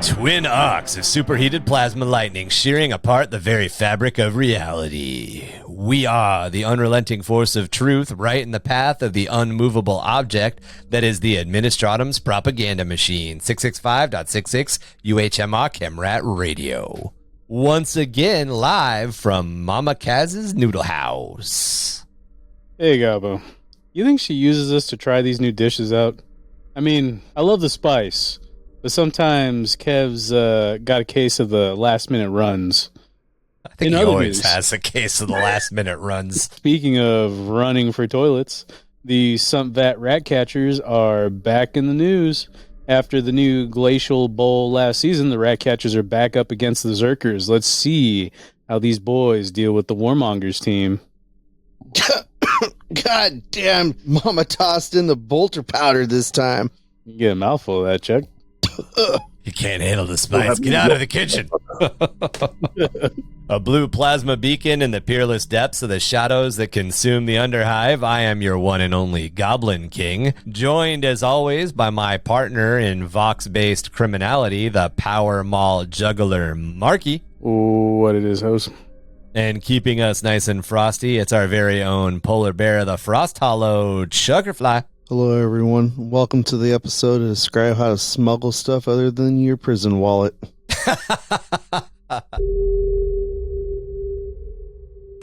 Twin arcs of superheated plasma lightning shearing apart the very fabric of reality. We are the unrelenting force of truth, right in the path of the unmovable object that is the Administratum's propaganda machine. 665.66 UHMR Chemrat Radio. Once again, live from Mama Kaz's Noodle House. Hey, Gobbo. You think she uses us to try these new dishes out? I mean, I love the spice, but sometimes Kev's got a case of the last-minute runs. I think he always has a case of the last-minute runs. Speaking of running for toilets, the Sump rat catchers are back in the news. After the new Glacial Bowl last season, the rat catchers are back up against the Zerkers. Let's see how these boys deal with the Warmongers team. God damn, Mama tossed in the bolter powder this time. You get a mouthful of that, Chuck. You can't handle the spice. Get out of the kitchen. A blue plasma beacon in the peerless depths of the shadows that consume the Underhive. I am your one and only Goblin King, joined as always by my partner in Vox-based criminality, the Power Mall juggler Marky. What it is, host. And keeping us nice and frosty, it's our very own polar bear, the Frost Hollow Sugarfly. Hello, everyone. Welcome to the episode to describe how to smuggle stuff other than your prison wallet.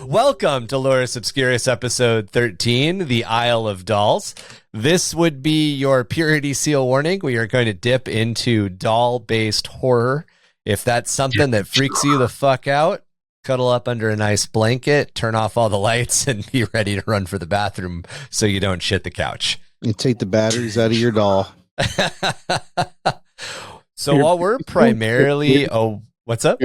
Welcome to Lorus Obscurus episode 13, The Isle of Dolls. This would be your purity seal warning. We are going to dip into doll-based horror. If that's something that freaks you the fuck out, cuddle up under a nice blanket, turn off all the lights, and be ready to run for the bathroom so you don't shit the couch. You take the batteries out of your doll. So while we're primarily... What's up?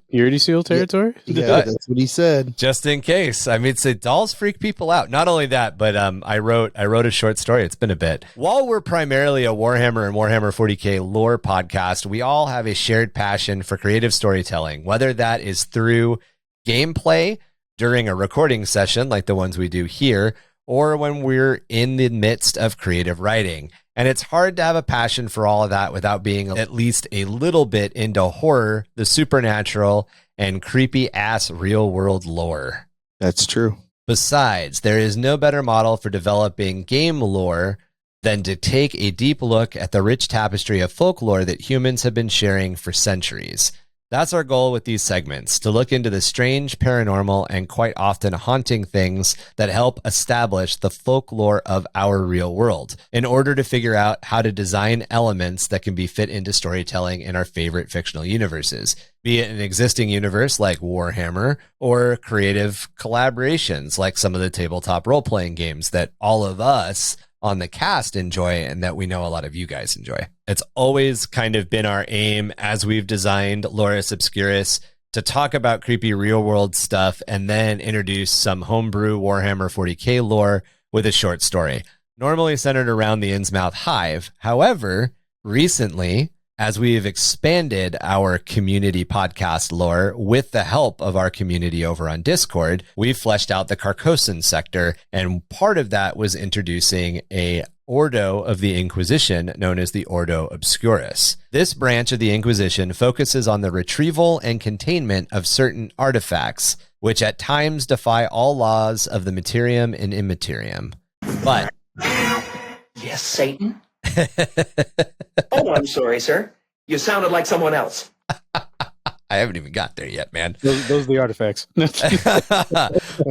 Purity seal territory? Yeah, that's what he said. Just in case. I mean, dolls freak people out. Not only that, but I wrote a short story. It's been a bit. While we're primarily a Warhammer and Warhammer 40K lore podcast, we all have a shared passion for creative storytelling, whether that is through gameplay during a recording session like the ones we do here, or when we're in the midst of creative writing. And it's hard to have a passion for all of that without being at least a little bit into horror, the supernatural, and creepy-ass real-world lore. That's true. Besides, there is no better model for developing game lore than to take a deep look at the rich tapestry of folklore that humans have been sharing for centuries. That's our goal with these segments, to look into the strange, paranormal, and quite often haunting things that help establish the folklore of our real world, in order to figure out how to design elements that can be fit into storytelling in our favorite fictional universes, be it an existing universe like Warhammer, or creative collaborations like some of the tabletop role-playing games that all of us on the cast enjoy and that we know a lot of you guys enjoy. It's always kind of been our aim as we've designed Lorus Obscurus to talk about creepy real world stuff and then introduce some homebrew Warhammer 40K lore with a short story, normally centered around the Innsmouth Hive. However, recently, as we've expanded our community podcast lore with the help of our community over on Discord, we've fleshed out the Carcosan sector, and part of that was introducing a Ordo of the Inquisition known as the Ordo Obscurus. This branch of the Inquisition focuses on the retrieval and containment of certain artifacts, which at times defy all laws of the materium and immaterium. But... Yes, Satan? Oh, I'm sorry, sir. You sounded like someone else. I haven't even got there yet, man. Those are the artifacts.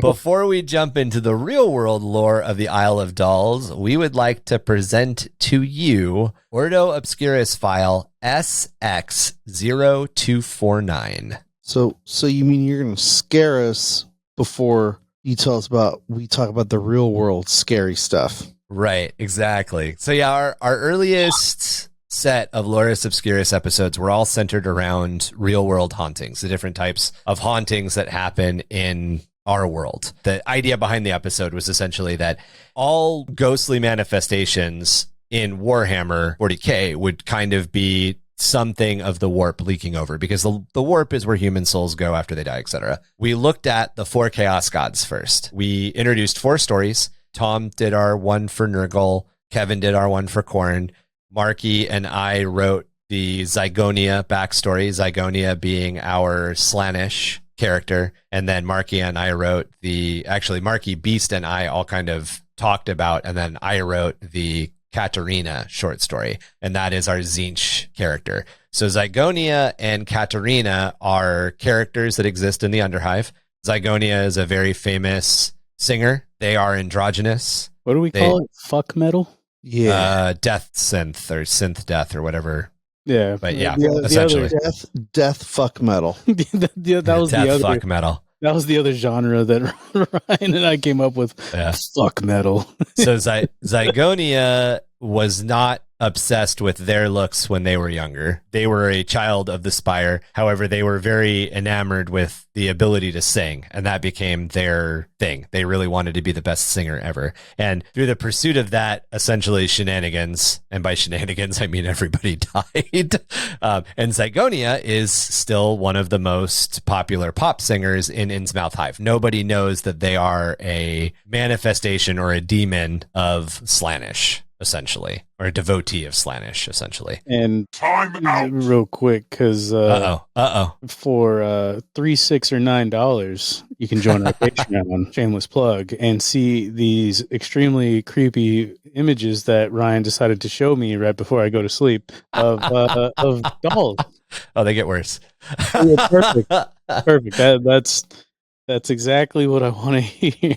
Before we jump into the real world lore of the Isle of Dolls, we would like to present to you Ordo Obscurus file SX0249. So you mean you're going to scare us before you tell us we talk about the real world scary stuff? Right, exactly. So yeah, our earliest set of Lorus Obscurus episodes were all centered around real-world hauntings, the different types of hauntings that happen in our world. The idea behind the episode was essentially that all ghostly manifestations in Warhammer 40K would kind of be something of the warp leaking over, because the warp is where human souls go after they die, etc. We looked at the 4 Chaos Gods first. We introduced 4 stories. Tom did our one for Nurgle. Kevin did our one for Khorn. Marky and I wrote the Zygonia backstory, Zygonia being our Slaanesh character. And then Marky and I wrote Marky, Beast, and I all kind of talked about, and then I wrote the Katarina short story, and that is our Tzeentch character. So Zygonia and Katarina are characters that exist in the Underhive. Zygonia is a very famous singer. They are androgynous. What do we call it? Fuck metal? Yeah. Death synth or synth death or whatever. Yeah. But yeah, the essentially. Death fuck metal. That was death the other fuck metal. That was the other genre that Ryan and I came up with. Yeah. Fuck metal. So Zygonia was not obsessed with their looks when they were younger. They were a child of the Spire. However, they were very enamored with the ability to sing, and that became their thing. They really wanted to be the best singer ever. And through the pursuit of that, essentially shenanigans, and by shenanigans, I mean everybody died. And Zygonia is still one of the most popular pop singers in Innsmouth Hive. Nobody knows that they are a manifestation or a demon of Slaanesh, essentially, or a devotee of Slaanesh, essentially. And real quick, because for $3, $6, or $9, you can join our Patreon, shameless plug, and see these extremely creepy images that Ryan decided to show me right before I go to sleep of dolls. Oh, they get worse. Yeah, perfect. That's exactly what I want to hear.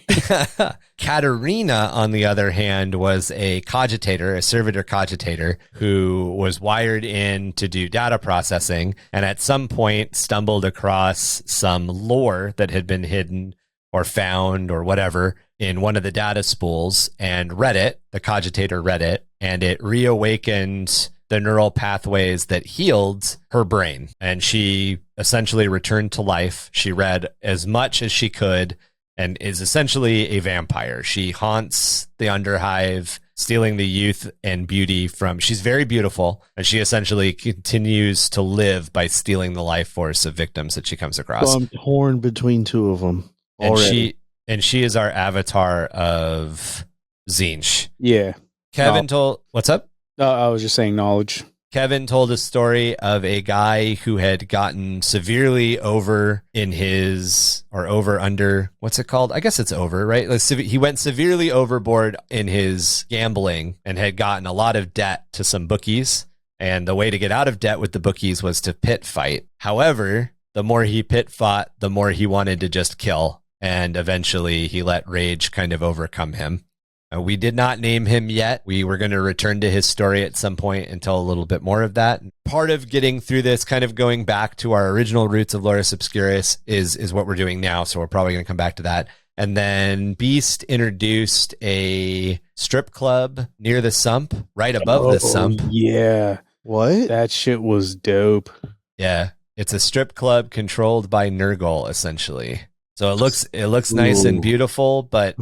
Katarina, on the other hand, was a cogitator, a servitor cogitator, who was wired in to do data processing, and at some point stumbled across some lore that had been hidden or found or whatever in one of the data spools, and read it. The cogitator read it, and it reawakened the neural pathways that healed her brain. And she essentially returned to life. She read as much as she could and is essentially a vampire. She haunts the Underhive, stealing the youth and beauty from... She's very beautiful, and she essentially continues to live by stealing the life force of victims that she comes across. So I'm torn between two of them already. And she is our avatar of Tzeentch. Yeah. Kevin told... What's up? I was just saying knowledge. Kevin told a story of a guy who had gotten severely over in his, or over under, what's it called? I guess it's over, right? He went severely overboard in his gambling and had gotten a lot of debt to some bookies. And the way to get out of debt with the bookies was to pit fight. However, the more he pit fought, the more he wanted to just kill. And eventually he let rage kind of overcome him. We did not name him yet. We were going to return to his story at some point and tell a little bit more of that. Part of getting through this, kind of going back to our original roots of Lorus Obscurus, is what we're doing now. So we're probably going to come back to that. And then Beast introduced a strip club near the sump, right above the sump. Yeah. What? That shit was dope. Yeah. It's a strip club controlled by Nurgle, essentially. So it looks nice and beautiful, but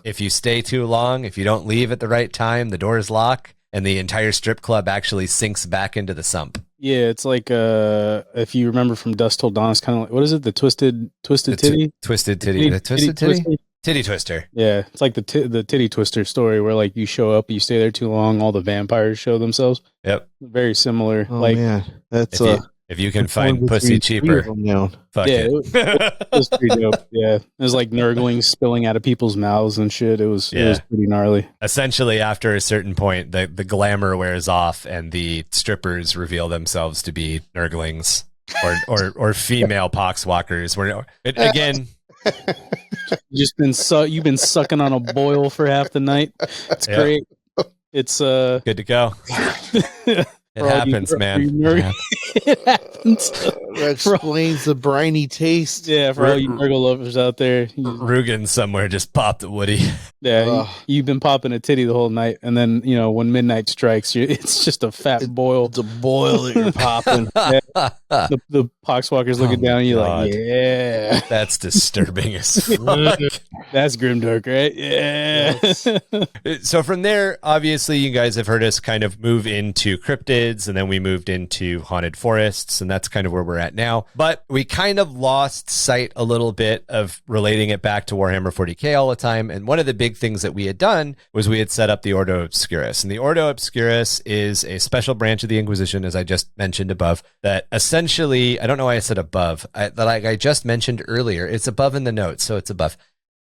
if you stay too long, if you don't leave at the right time, the doors lock and the entire strip club actually sinks back into the sump. Yeah, it's like if you remember from Dusk Till Dawn, it's kind of like, what is it? The twisted titty? Twisted titty. The twisted titty? Titty twister. Yeah, it's like the titty twister story where like you show up, you stay there too long, all the vampires show themselves. Yep. Very similar. Oh, man. That's if you can find pussy cheaper, fuck it. It was pretty dope. Yeah, it was like nurgling spilling out of people's mouths and shit. It was pretty gnarly. Essentially, after a certain point, the glamour wears off, and the strippers reveal themselves to be nurglings or female poxwalkers. Again, you've been sucking on a boil for half the night. It's great. It's good to go. It happens, man. It happens. That explains the briny taste. Yeah, for all you Nurgle lovers out there. Rugen somewhere just popped a Woody. Yeah, you've been popping a titty the whole night, and then, when midnight strikes, it's just a fat boil. It's a boil that you're popping. The poxwalkers looking down at you like, yeah. That's disturbing as fuck. That's grimdark, right? Yeah. Yes. So from there, obviously, you guys have heard us kind of move into cryptids, and then we moved into haunted forests, and that's kind of where we're at now. But we kind of lost sight a little bit of relating it back to Warhammer 40k all the time. And one of the big things that we had done was we had set up the Ordo Obscurus. And the Ordo Obscurus is a special branch of the Inquisition, as I just mentioned above, that essentially, I don't know why I said above, like I just mentioned earlier, it's above in the notes, so it's above.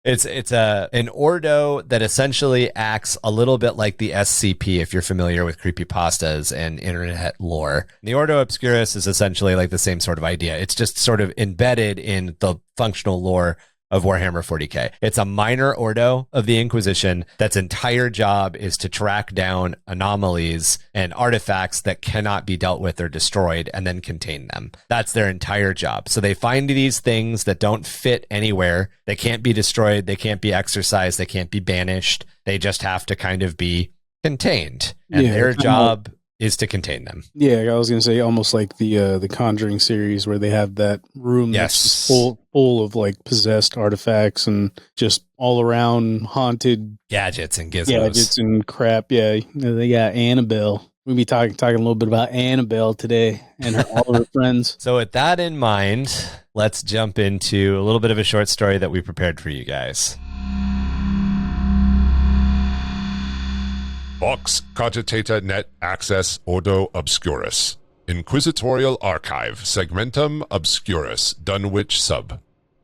It's an Ordo that essentially acts a little bit like the SCP, if you're familiar with creepypastas and internet lore. The Ordo Obscurus is essentially like the same sort of idea. It's just sort of embedded in the functional lore of Warhammer 40k. It's a minor Ordo of the Inquisition that's entire job is to track down anomalies and artifacts that cannot be dealt with or destroyed and then contain them. That's their entire job. So they find these things that don't fit anywhere. They can't be destroyed. They can't be exorcised. They can't be banished. They just have to kind of be contained. And their job is to contain them. Yeah, I was going to say almost like the Conjuring series where they have that room that's full of like possessed artifacts and just all around haunted gadgets and gizmos. Gadgets and crap. Yeah, they got Annabelle. We'll be talking a little bit about Annabelle today and all of her friends. So with that in mind, let's jump into a little bit of a short story that we prepared for you guys. Vox Cogitata Net Access Ordo Obscurus. Inquisitorial Archive Segmentum Obscurus Dunwich Sub.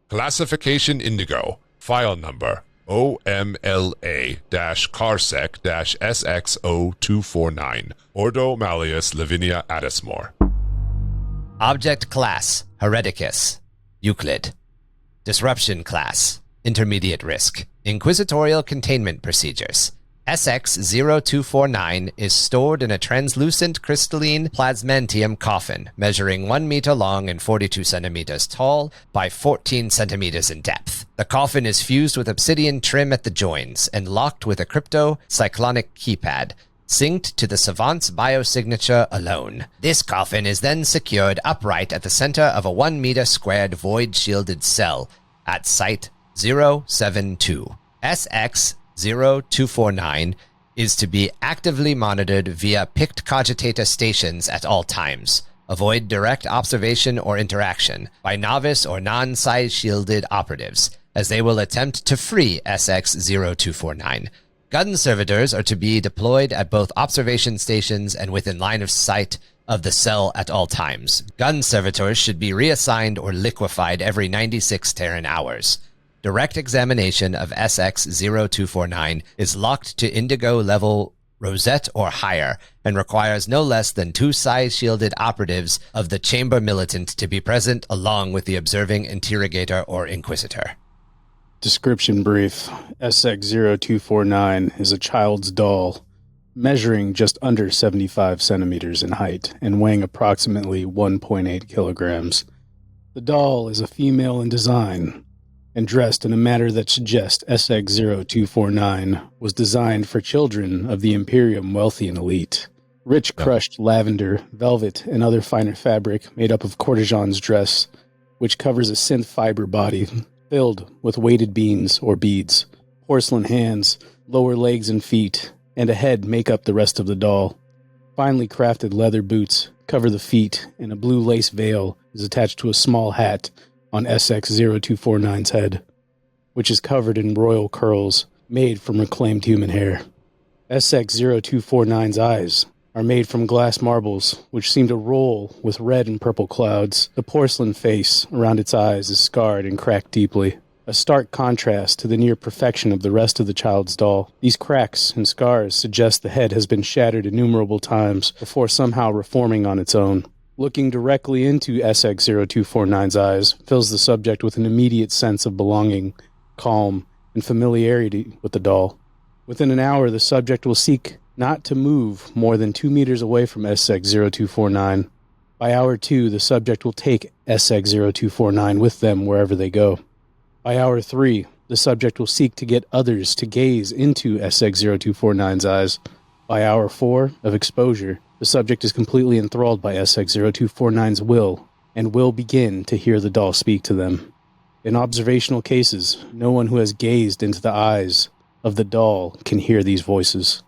Classification Indigo. File number OMLA-Carsec-SX0249. Ordo Malleus Lavinia Addismore. Object class, Hereticus. Euclid. Disruption class, intermediate risk. Inquisitorial containment procedures. SX0249 is stored in a translucent crystalline plasmantium coffin measuring 1 meter long and 42 centimeters tall by 14 centimeters in depth. The coffin is fused with obsidian trim at the joins and locked with a crypto-cyclonic keypad, synced to the savant's biosignature alone. This coffin is then secured upright at the center of a 1 meter squared void-shielded cell at Site 072. SX0249 is to be actively monitored via picked cogitator stations at all times. Avoid direct observation or interaction by novice or non-size shielded operatives, as they will attempt to free SX0249. Gun servitors are to be deployed at both observation stations and within line of sight of the cell at all times. Gun servitors should be reassigned or liquefied every 96 Terran hours. Direct examination of SX0249 is locked to Indigo level Rosette or higher and requires no less than 2 size-shielded operatives of the Chamber Militant to be present along with the observing interrogator or inquisitor. Description brief. SX0249 is a child's doll, measuring just under 75 centimeters in height and weighing approximately 1.8 kilograms. The doll is a female in design and dressed in a manner that suggests SX0249 was designed for children of the Imperium wealthy and elite. Rich crushed lavender, velvet, and other finer fabric made up of courtesan's dress, which covers a synth fiber body filled with weighted beans or beads. Porcelain hands, lower legs and feet, and a head make up the rest of the doll. Finely crafted leather boots cover the feet, and a blue lace veil is attached to a small hat on SX0249's head, which is covered in royal curls made from reclaimed human hair. SX0249's eyes are made from glass marbles, which seem to roll with red and purple clouds. The porcelain face around its eyes is scarred and cracked deeply, a stark contrast to the near perfection of the rest of the child's doll. These cracks and scars suggest the head has been shattered innumerable times before somehow reforming on its own. Looking directly into SX0249's eyes fills the subject with an immediate sense of belonging, calm, and familiarity with the doll. Within an hour, the subject will seek not to move more than 2 meters away from SX0249. By hour 2, the subject will take SX0249 with them wherever they go. By hour 3, the subject will seek to get others to gaze into SX0249's eyes. By hour 4 of exposure, the subject is completely enthralled by SX0249's will, and will begin to hear the doll speak to them. In observational cases, no one who has gazed into the eyes of the doll can hear these voices.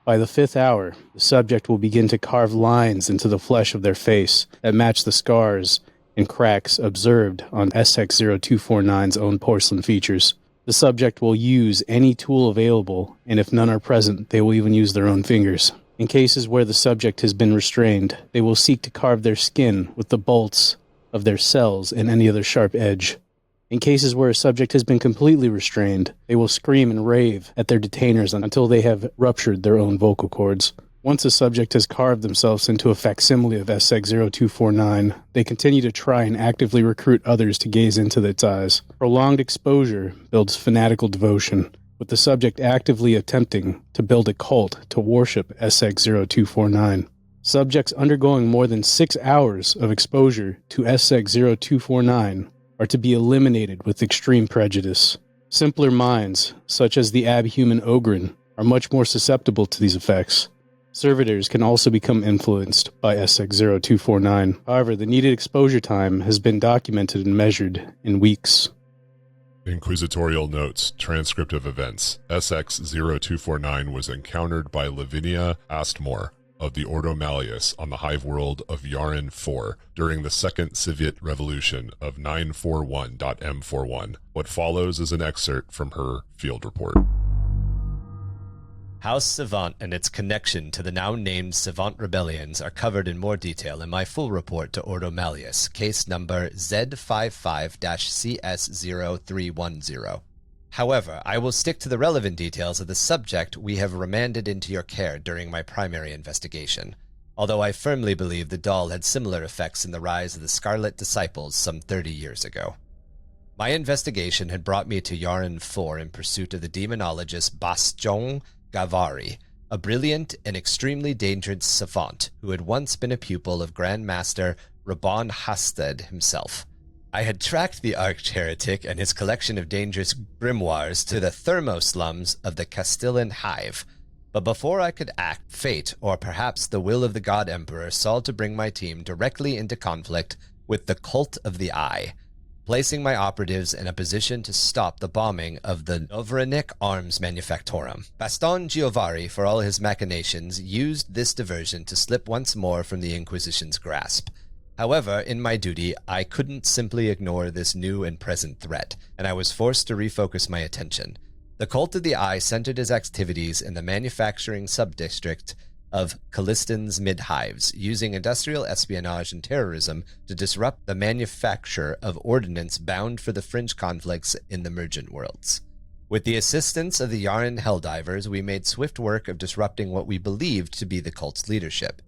By the 5th hour, the subject will begin to carve lines into the flesh of their face that match the scars and cracks observed on SX0249's own porcelain features. The subject will use any tool available, and if none are present, they will even use their own fingers. In cases where the subject has been restrained, they will seek to carve their skin with the bolts of their cells and any other sharp edge. In cases where a subject has been completely restrained, they will scream and rave at their detainers until they have ruptured their own vocal cords. Once a subject has carved themselves into a facsimile of SX0249, they continue to try and actively recruit others to gaze into its eyes. Prolonged exposure builds fanatical devotion, with the subject actively attempting to build a cult to worship SX0249. Subjects undergoing more than 6 hours of exposure to SX0249 are to be eliminated with extreme prejudice. Simpler minds, such as the abhuman Ogren, are much more susceptible to these effects. Servitors can also become influenced by SX0249. However, the needed exposure time has been documented and measured in weeks. Inquisitorial notes, transcript of events. SX0249 was encountered by Lavinia Astmore of the Ordo Malleus on the hive world of Yaren 4 during the Second Soviet Revolution of 941.M41. What follows is an excerpt from her field report. House Savant and its connection to the now-named Savant rebellions are covered in more detail in my full report to Ordo Malleus, case number Z55-CS0310. However, I will stick to the relevant details of the subject we have remanded into your care during my primary investigation, although I firmly believe the doll had similar effects in the rise of the Scarlet Disciples some 30 years ago. My investigation had brought me to Yaren 4 in pursuit of the demonologist Bastion Gavari, a brilliant and extremely dangerous savant who had once been a pupil of Grand Master Rabban Hasted himself. I had tracked the arch-heretic and his collection of dangerous grimoires to the thermo-slums of the Castilian Hive, but before I could act, fate, or perhaps the will of the God Emperor, saw to bring my team directly into conflict with the Cult of the Eye, placing my operatives in a position to stop the bombing of the Novranik Arms Manufactorum. Baston Giovari, for all his machinations, used this diversion to slip once more from the Inquisition's grasp. However, in my duty, I couldn't simply ignore this new and present threat, and I was forced to refocus my attention. The Cult of the Eye centered its activities in the manufacturing subdistrict of Calliston's mid-hives, using industrial espionage and terrorism to disrupt the manufacture of ordnance bound for the fringe conflicts in the Mergent worlds. With the assistance of the Yaren Helldivers, we made swift work of disrupting what we believed to be the cult's leadership.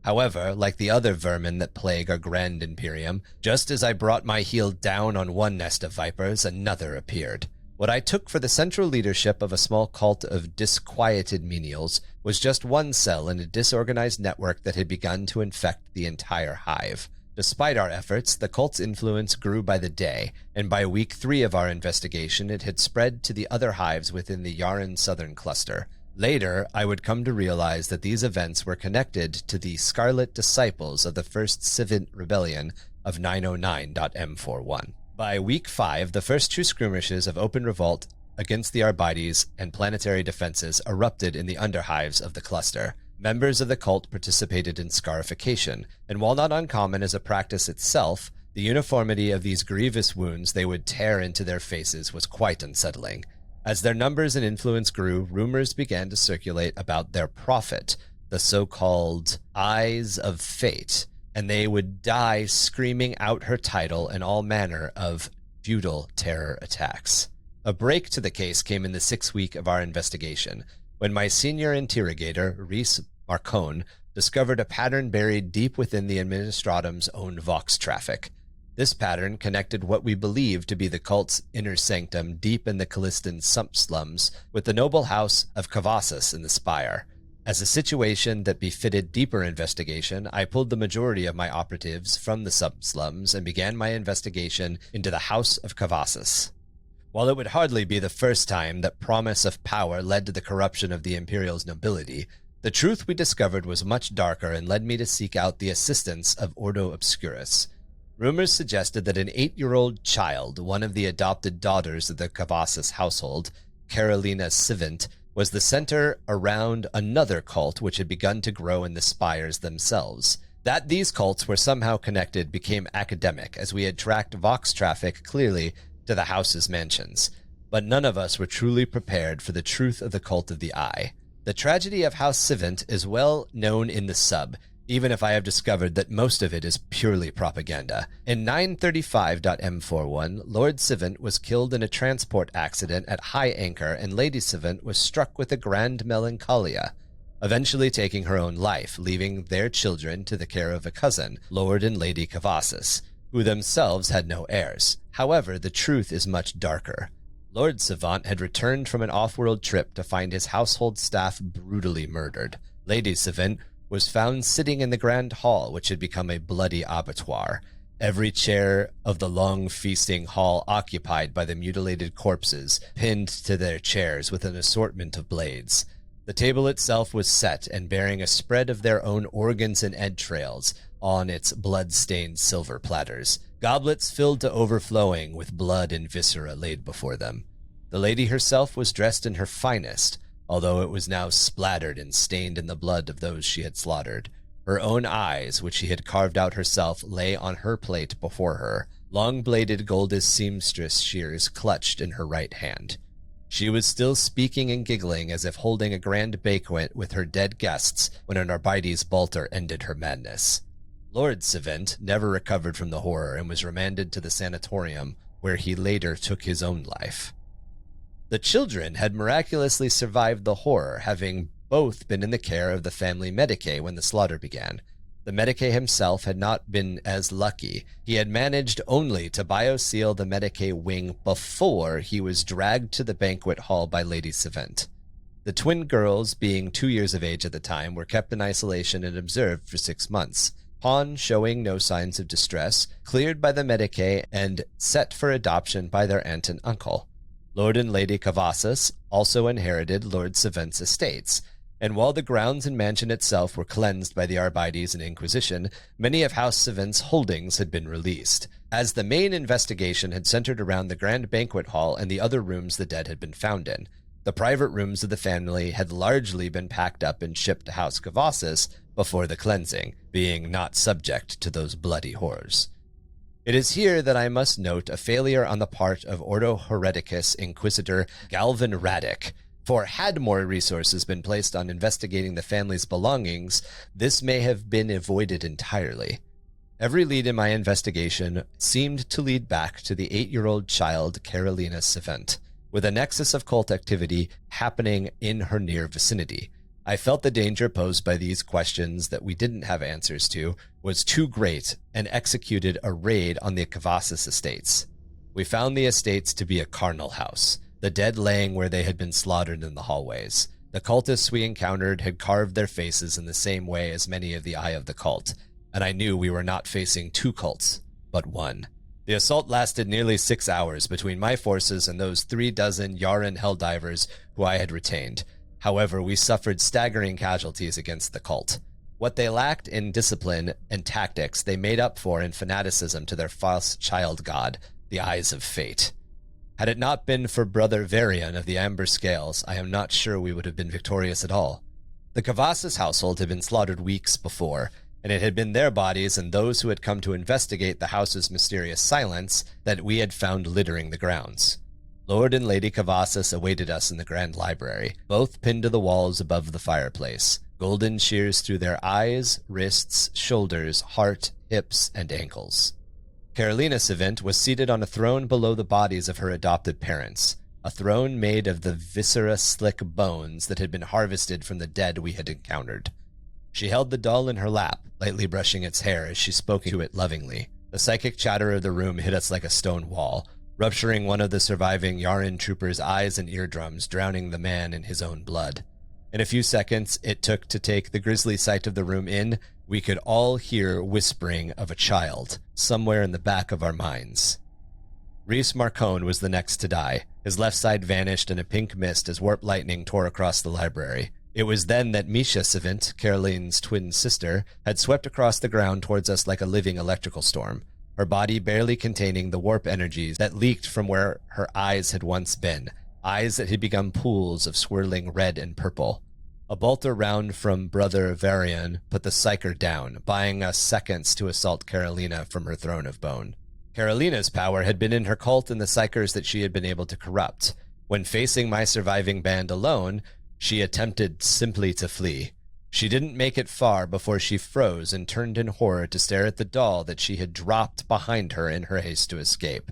However, like the other vermin that plague our grand imperium, just as I brought my heel down on one nest of vipers, another appeared. What I took for the central leadership of a small cult of disquieted menials was just one cell in a disorganized network that had begun to infect the entire hive. Despite our efforts, the cult's influence grew by the day, and by week 3 of our investigation it had spread to the other hives within the Yaren Southern cluster. Later, I would come to realize that these events were connected to the Scarlet Disciples of the First Civil Rebellion of 909.M41. By week 5, the first true skirmishes of open revolt against the Arbites and planetary defenses erupted in the underhives of the cluster. Members of the cult participated in scarification, and while not uncommon as a practice itself, the uniformity of these grievous wounds they would tear into their faces was quite unsettling. As their numbers and influence grew, rumors began to circulate about their prophet, the so-called Eyes of Fate, and they would die screaming out her title and all manner of futile terror attacks. A break to the case came in the 6th week of our investigation, when my senior interrogator, Reese Marcone, discovered a pattern buried deep within the Administratum's own Vox traffic. This pattern connected what we believed to be the cult's inner sanctum deep in the Calliston Sump slums with the noble house of Cavassus in the Spire. As a situation that befitted deeper investigation, I pulled the majority of my operatives from the Sump slums and began my investigation into the House of Cavassus. While it would hardly be the first time that promise of power led to the corruption of the Imperial's nobility, the truth we discovered was much darker and led me to seek out the assistance of Ordo Obscurus. Rumors suggested that an 8-year-old child, one of the adopted daughters of the Cavassus household, Carolina Sivant, was the center around another cult which had begun to grow in the spires themselves. That these cults were somehow connected became academic, as we had tracked Vox traffic clearly to the house's mansions. But none of us were truly prepared for the truth of the Cult of the Eye. The tragedy of House Sivent is well known in the sub, even if I have discovered that most of it is purely propaganda. In 935.m41, Lord Sivent was killed in a transport accident at high anchor, and Lady Sivent was struck with a grand melancholia, eventually taking her own life, leaving their children to the care of a cousin, Lord and Lady Cavassus, who themselves had no heirs. However, the truth is much darker. Lord Sivent had returned from an off-world trip to find his household staff brutally murdered. Lady Sivent was found sitting in the grand hall, which had become a bloody abattoir. Every chair of the long feasting hall occupied by the mutilated corpses, pinned to their chairs with an assortment of blades. The table itself was set and bearing a spread of their own organs and entrails on its blood-stained silver platters, goblets filled to overflowing with blood and viscera laid before them. The lady herself was dressed in her finest, although it was now splattered and stained in the blood of those she had slaughtered. Her own eyes, which she had carved out herself, lay on her plate before her, long-bladed golden seamstress shears clutched in her right hand. She was still speaking and giggling as if holding a grand banquet with her dead guests when an Arbites Balter ended her madness. Lord Sivent never recovered from the horror and was remanded to the sanatorium, where he later took his own life. The children had miraculously survived the horror, having both been in the care of the family Medicae when the slaughter began. The Medicae himself had not been as lucky. He had managed only to bioseal the Medicae wing before he was dragged to the banquet hall by Lady Sivent. The twin girls, being 2 years of age at the time, were kept in isolation and observed for 6 months. Pawn, showing no signs of distress, cleared by the Medicae and set for adoption by their aunt and uncle. Lord and Lady Cavassus also inherited Lord Sivent's estates, and while the grounds and mansion itself were cleansed by the Arbites and Inquisition, many of House Sivent's holdings had been released, as the main investigation had centered around the grand banquet hall and the other rooms the dead had been found in. The private rooms of the family had largely been packed up and shipped to House Cavassus before the cleansing, being not subject to those bloody horrors. It is here that I must note a failure on the part of Ordo Hereticus Inquisitor Galvin Radic, for had more resources been placed on investigating the family's belongings, this may have been avoided entirely. Every lead in my investigation seemed to lead back to the 8-year-old child Carolina Sivent, with a nexus of cult activity happening in her near vicinity. I felt the danger posed by these questions that we didn't have answers to was too great and executed a raid on the Cavassus estates. We found the estates to be a carnal house, the dead laying where they had been slaughtered in the hallways. The cultists we encountered had carved their faces in the same way as many of the Eye of the Cult, and I knew we were not facing 2 cults, but 1. The assault lasted nearly 6 hours between my forces and those 36 Yaren Helldivers who I had retained. However, we suffered staggering casualties against the cult. What they lacked in discipline and tactics, they made up for in fanaticism to their false child god, the Eyes of Fate. Had it not been for Brother Varian of the Amber Scales, I am not sure we would have been victorious at all. The Cavassus household had been slaughtered weeks before, and it had been their bodies and those who had come to investigate the house's mysterious silence that we had found littering the grounds. Lord and Lady Cavassus awaited us in the grand library, both pinned to the walls above the fireplace, golden shears through their eyes, wrists, shoulders, heart, hips, and ankles. Carolina Sivent was seated on a throne below the bodies of her adopted parents, a throne made of the viscera-slick bones that had been harvested from the dead we had encountered. She held the doll in her lap, lightly brushing its hair as she spoke to it lovingly. The psychic chatter of the room hit us like a stone wall, rupturing one of the surviving Yaren trooper's eyes and eardrums, drowning the man in his own blood. In a few seconds it took to take the grisly sight of the room in, we could all hear whispering of a child, somewhere in the back of our minds. Reese Marcone was the next to die. His left side vanished in a pink mist as warp lightning tore across the library. It was then that Misha Sivent, Caroline's twin sister, had swept across the ground towards us like a living electrical storm, her body barely containing the warp energies that leaked from where her eyes had once been, eyes that had become pools of swirling red and purple. A bolter round from Brother Varian put the Psyker down, buying us seconds to assault Carolina from her throne of bone. Carolina's power had been in her cult and the Psykers that she had been able to corrupt. When facing my surviving band alone, she attempted simply to flee. She didn't make it far before she froze and turned in horror to stare at the doll that she had dropped behind her in her haste to escape.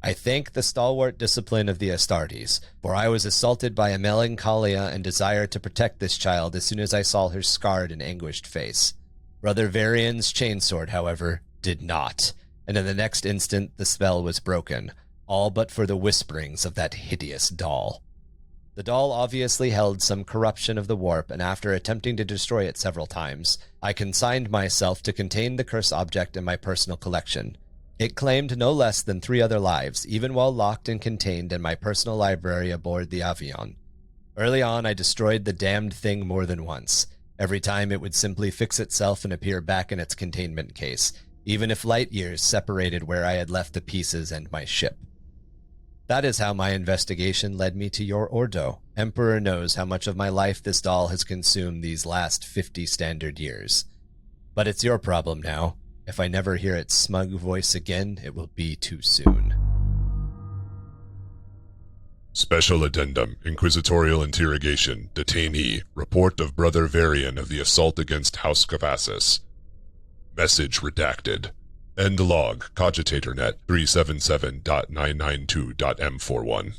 I thank the stalwart discipline of the Astartes, for I was assaulted by a melancholia and desire to protect this child as soon as I saw her scarred and anguished face. Brother Varian's chainsword, however, did not, and in the next instant the spell was broken, all but for the whisperings of that hideous doll. The doll obviously held some corruption of the warp, and after attempting to destroy it several times, I consigned myself to contain the cursed object in my personal collection. It claimed no less than 3 other lives, even while locked and contained in my personal library aboard the Avion. Early on, I destroyed the damned thing more than once. Every time it would simply fix itself and appear back in its containment case, even if light years separated where I had left the pieces and my ship. That is how my investigation led me to your Ordo. Emperor knows how much of my life this doll has consumed these last 50 standard years. But it's your problem now. If I never hear its smug voice again, it will be too soon. Special Addendum, Inquisitorial Interrogation, Detainee, Report of Brother Varian of the Assault against House Cavassus. Message redacted. End log, CogitatorNet 377.992.m41.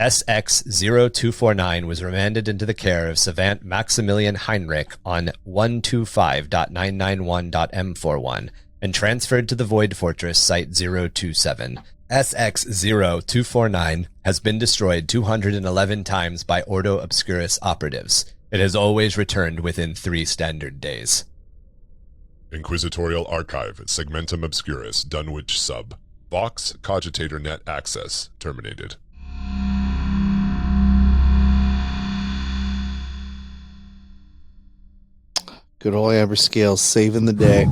SX-0249 was remanded into the care of Savant Maximilian Heinrich on 125.991.m41 and transferred to the Void Fortress Site 027. SX-0249 has been destroyed 211 times by Ordo Obscurus operatives. It has always returned within 3 standard days. Inquisitorial Archive, Segmentum Obscurus, Dunwich Sub. Vox, CogitatorNet access, terminated. Good old Amber Scales saving the day.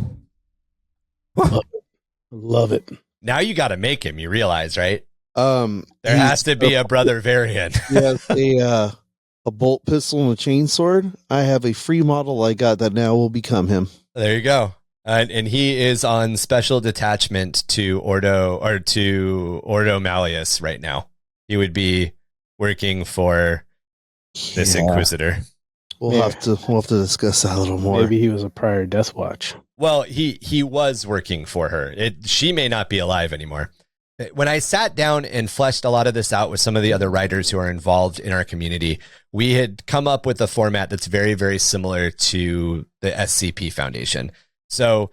Love it. Now you got to make him, you realize, right? There There has to be a Brother Varian. He has a bolt pistol and a chainsword. I have a free model I got that now will become him. There you go. And he is on special detachment to Ordo Malleus right now. He would be working for this Inquisitor. We'll have to discuss that a little more. Maybe he was a prior Death Watch. Well, he was working for her. She may not be alive anymore. When I sat down and fleshed a lot of this out with some of the other writers who are involved in our community, we had come up with a format that's very, very similar to the SCP Foundation. So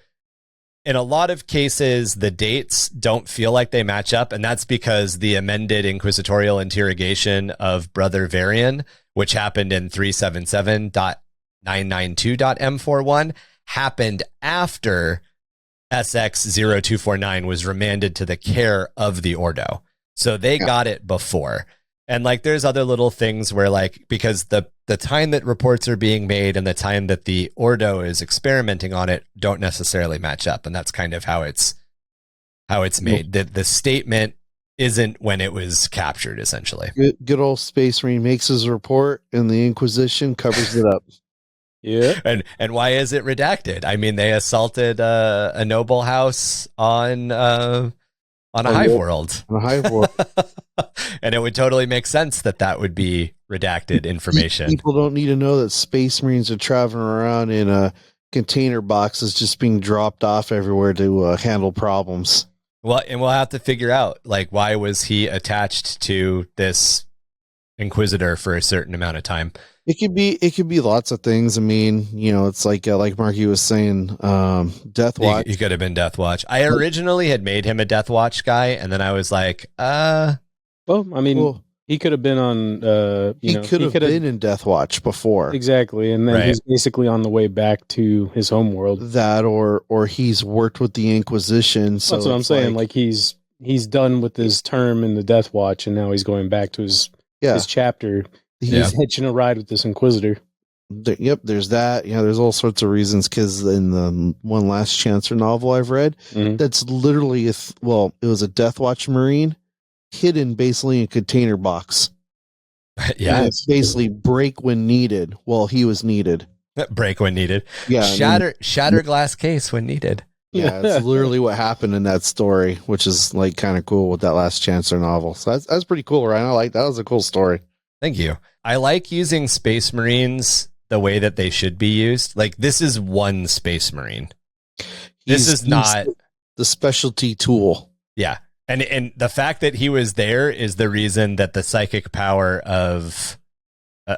in a lot of cases, the dates don't feel like they match up, and that's because the amended inquisitorial interrogation of Brother Varian, which happened in 377.992.m41, happened after SX-0249 was remanded to the care of the Ordo. So they got it before. And like, there's other little things where, like, because the time that reports are being made and the time that the Ordo is experimenting on it don't necessarily match up. And that's kind of how it's made. The statement isn't when it was captured, essentially. Good old Space Marine makes his report and the Inquisition covers it up. Yeah. And why is it redacted? I mean, they assaulted a noble house on a hive world. On a hive world. And it would totally make sense that would be redacted information. People don't need to know that Space Marines are traveling around in container boxes just being dropped off everywhere to handle problems. Well, and we'll have to figure out, like, why was he attached to this Inquisitor for a certain amount of time? It could be lots of things. I mean, it's like Marky was saying, Death Watch. He could have been Death Watch. I originally had made him a Death Watch guy, and then I was like, Well, I mean, he could have been on. He could have been in Death Watch before, exactly, and then he's basically on the way back to his home world. That, or he's worked with the Inquisition. So that's what I'm saying. Like he's done with his term in the Death Watch, and now he's going back to his chapter. He's hitching a ride with this Inquisitor. There's that. There's all sorts of reasons, because in the One Last Chancer novel I've read, that's literally it was a Death Watch Marine hidden basically in a container box. Yeah. And it's basically break when needed. Well, he was needed. Break when needed. Yeah. Shatter glass case when needed. Yeah, it's literally what happened in that story, which is like kind of cool with that last Chancellor novel. So that's pretty cool, Ryan. I like that. Was a cool story. Thank you. I like using Space Marines the way that they should be used. Like, this is one Space Marine. This is not the specialty tool. Yeah. And the fact that he was there is the reason that the psychic power of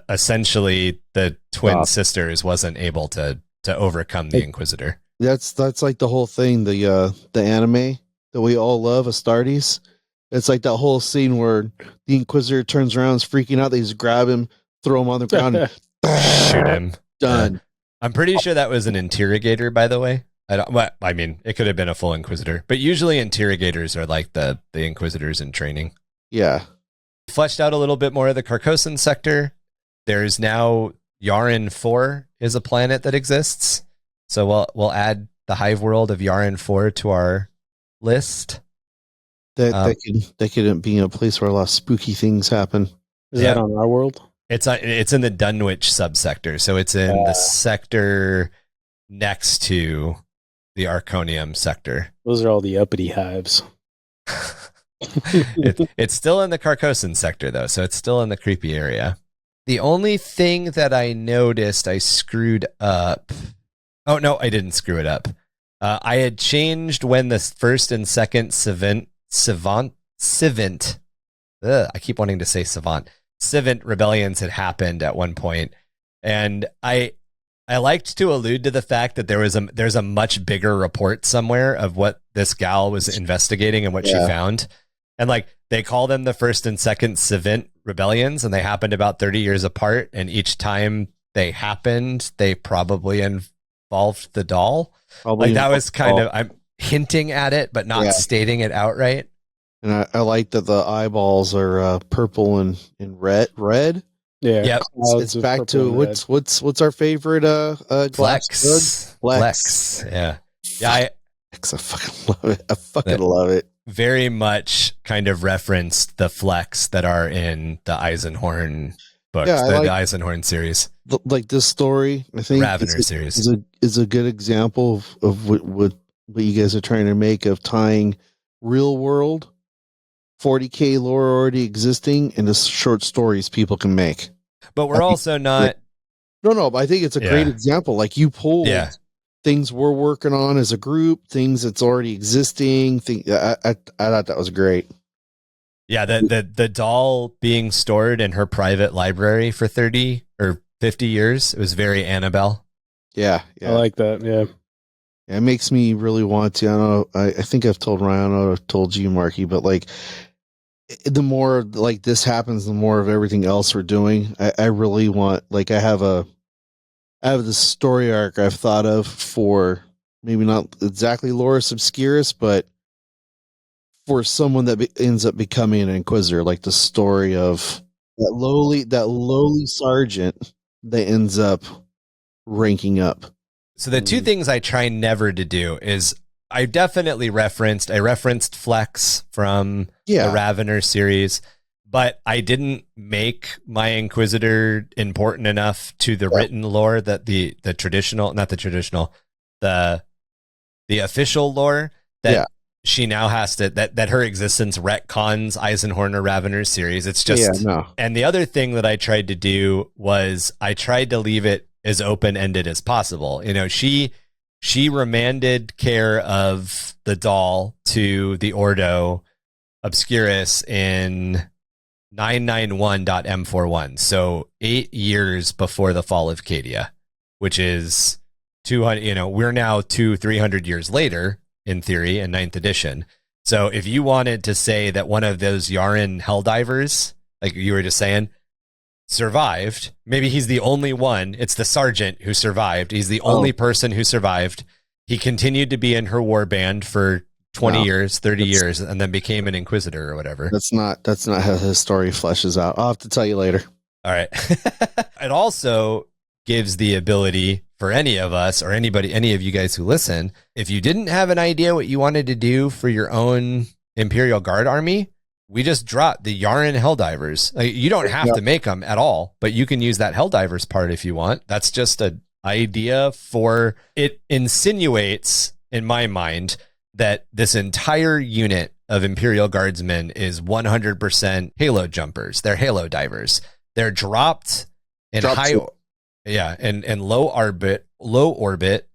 essentially the twin sisters wasn't able to overcome the Inquisitor. That's like the whole thing, the anime that we all love, Astartes. It's like that whole scene where the Inquisitor turns around, is freaking out. They just grab him, throw him on the ground, and shoot him. Done. I'm pretty sure that was an interrogator, by the way. I mean, it could have been a full Inquisitor, but usually interrogators are like the Inquisitors in training. Yeah. Fleshed out a little bit more of the Carcosan sector. There's now Yaren 4 is a planet that exists. So we'll add the Hive world of Yaren 4 to our list. That could be a place where a lot of spooky things happen. Is that on our world? It's in the Dunwich subsector. So it's in the sector next to the Arconium sector. Those are all the uppity hives. It's still in the Carcosan sector, though, so it's still in the creepy area. The only thing that I noticed I screwed up... Oh, no, I didn't screw it up. I had changed when the first and second Civant... I keep wanting to say Civant rebellions had happened at one point, and I liked to allude to the fact that there's a much bigger report somewhere of what this gal was investigating and what she found. And like, they call them the first and second Civant rebellions, and they happened about 30 years apart. And each time they happened, they probably involved the doll. Like, that was kind of, I'm hinting at it, but not stating it outright. And I like that the eyeballs are purple and red. Yeah. Yep. It's back to what's our favorite Flex. Yeah. Yeah. I fucking love it. I fucking love it. Very much kind of referenced the Flex that are in the Eisenhorn books, the Eisenhorn series. Like this story, I think Ravener series is a good example of what you guys are trying to make of tying real world 40K lore already existing into short stories people can make. But we're also not... No, but I think it's a great example. Like, you pulled things we're working on as a group, things that's already existing. I thought that was great. Yeah, the doll being stored in her private library for 30 or 50 years, it was very Annabelle. Yeah. I like that, yeah. It makes me really want to. I don't know. I think I've told Ryan, I know I've told you, Marky, but like, the more like this happens, the more of everything else we're doing. I really want, like, I have this story arc I've thought of for maybe not exactly Lorus Obscurus, but for someone that ends up becoming an Inquisitor, like the story of that lowly sergeant that ends up ranking up. So the two things I try never to do is I referenced Flex from the Ravener series, but I didn't make my Inquisitor important enough to the written lore that the official lore that she now has to, that her existence retcons Eisenhorn or Ravener series. It's just, and the other thing that I tried to do was I tried to leave it as open-ended as possible. You know, she remanded care of the doll to the Ordo Obscurus in 991.m41. So 8 years before the fall of Cadia, which is 200, we're now 300 years later in theory in 9th edition. So if you wanted to say that one of those Yaren Helldivers, like you were just saying, survived, maybe he's the only one. It's the sergeant who survived. He's the only person who survived. He continued to be in her war band for 20 years, 30 years, and then became an Inquisitor or whatever. That's not how his story fleshes out. I'll have to tell you later. All right. It also gives the ability for any of us or anybody, any of you guys who listen, if you didn't have an idea what you wanted to do for your own Imperial Guard army, we just dropped the Yaren Helldivers. Like, you don't have to make them at all, but you can use that Helldivers part if you want. That's just an idea for it. Insinuates, in my mind, that this entire unit of Imperial Guardsmen is 100% Halo jumpers. They're Halo divers. They're dropped in in low orbit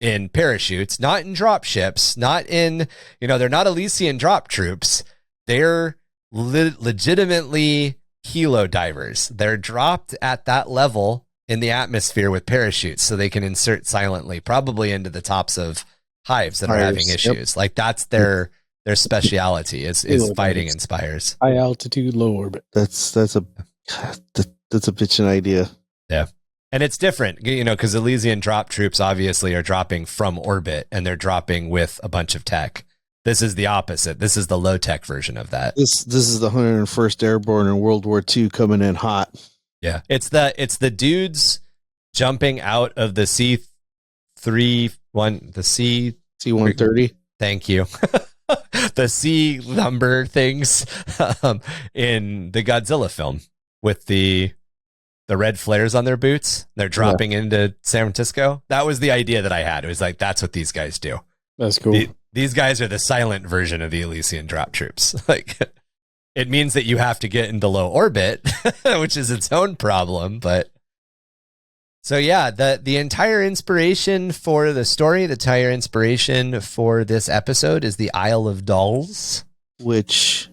in parachutes, not in drop ships, not in, they're not Elysian drop troops. They're legitimately helo divers. They're dropped at that level in the atmosphere with parachutes so they can insert silently, probably into the tops of hives that are having issues. Like, that's their speciality is fighting in spires. High altitude, low orbit. That's a bitchin' idea. Yeah. And it's different, because Elysian drop troops obviously are dropping from orbit and they're dropping with a bunch of tech. This is the opposite. This is the low-tech version of that. This is the 101st Airborne in World War II coming in hot. Yeah. It's the dudes jumping out of the C-130. Thank you. The C number things in the Godzilla film with the red flares on their boots. They're dropping into San Francisco. That was the idea that I had. It was like, that's what these guys do. That's cool. These guys are the silent version of the Elysian drop troops. Like, it means that you have to get into low orbit, which is its own problem. But so, yeah, the entire inspiration for the story, the entire inspiration for this episode is the Isle of Dolls, which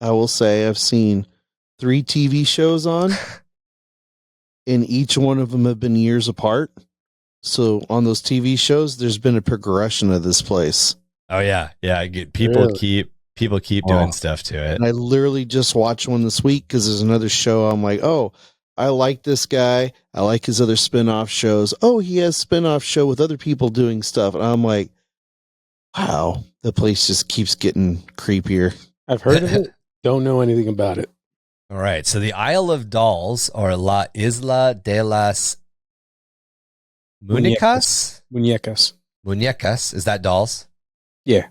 I will say I've seen 3 TV shows on, and each one of them have been years apart. So on those TV shows, there's been a progression of this place. Oh yeah, yeah. People keep doing stuff to it. And I literally just watched one this week because there's another show. I'm like, oh, I like this guy. I like his other spin-off shows. Oh, he has a spin-off show with other people doing stuff. And I'm like, wow, the place just keeps getting creepier. I've heard of it. Don't know anything about it. All right. So the Isle of Dolls, or La Isla de las Muñecas? Muñecas. Is that dolls? Yeah.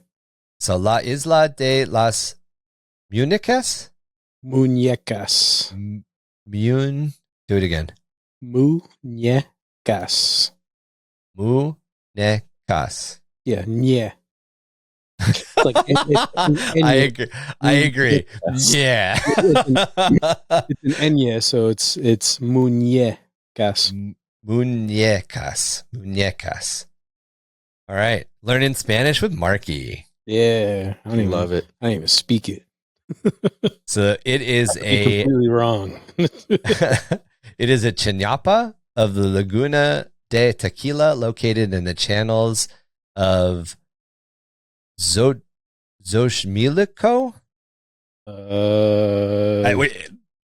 So La Isla de las Muñecas? Muñecas. Do it again. Muñecas. Muñecas. Yeah, yeah. Like, I agree. Yeah. It's an Enya, so it's muñecas. Muñecas. All right. Learning Spanish with Marky. Yeah. I don't Love it. I don't even speak it. So it is completely wrong. It is a chiñapa of the Laguna de Tequila located in the channels of Xochimilco.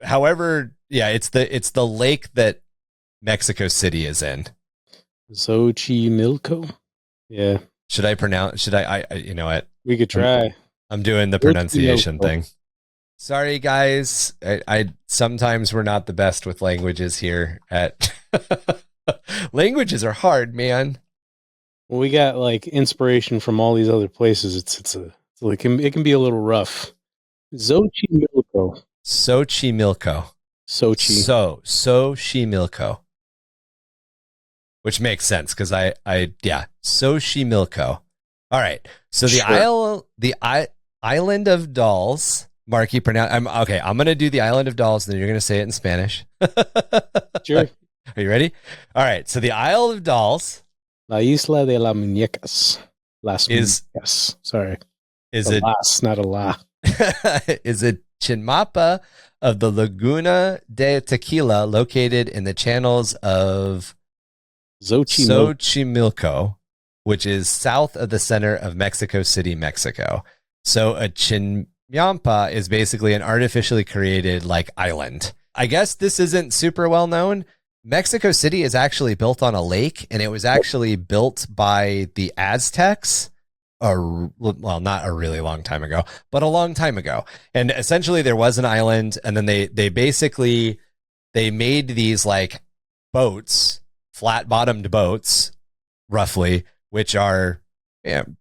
However, yeah, it's the lake that Mexico City is in. Xochimilco. Yeah. Should I you know what? We could try. I'm doing the pronunciation thing. Sorry, guys. I sometimes we're not the best with languages here at languages are hard, man. Well, we got like inspiration from all these other places. It can be a little rough. Xochimilco. Xochimilco. Xochimilco. Which makes sense because Xochimilco. All right. So the Island of Dolls. Marky, I'm going to do the Island of Dolls, and then you're going to say it in Spanish. Sure. Are you ready? All right. So the Isle of Dolls. La Isla de las Muñecas. Muñecas. Sorry. Is it not a la? Is a chinmapa of the Laguna de Tequila located in the channels of Xochimilco, which is south of the center of Mexico City, Mexico. So a chinmapa is basically an artificially created like island. I guess this isn't super well known. Mexico City is actually built on a lake, and it was actually built by the Aztecs. Not a really long time ago, but a long time ago. And essentially there was an island, and then they made these like boats, flat bottomed boats, roughly, which are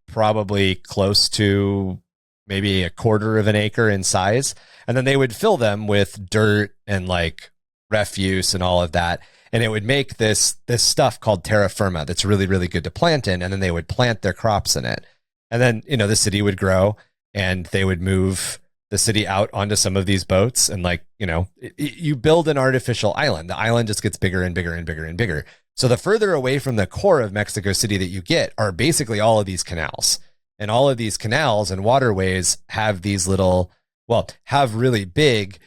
probably close to maybe a quarter of an acre in size. And then they would fill them with dirt and like refuse and all of that. And it would make this stuff called terra firma that's really, really good to plant in. And then they would plant their crops in it. And then, the city would grow and they would move the city out onto some of these boats. And like, you build an artificial island. The island just gets bigger and bigger and bigger and bigger. So the further away from the core of Mexico City that you get are basically all of these canals. And all of these canals and waterways have these have these really big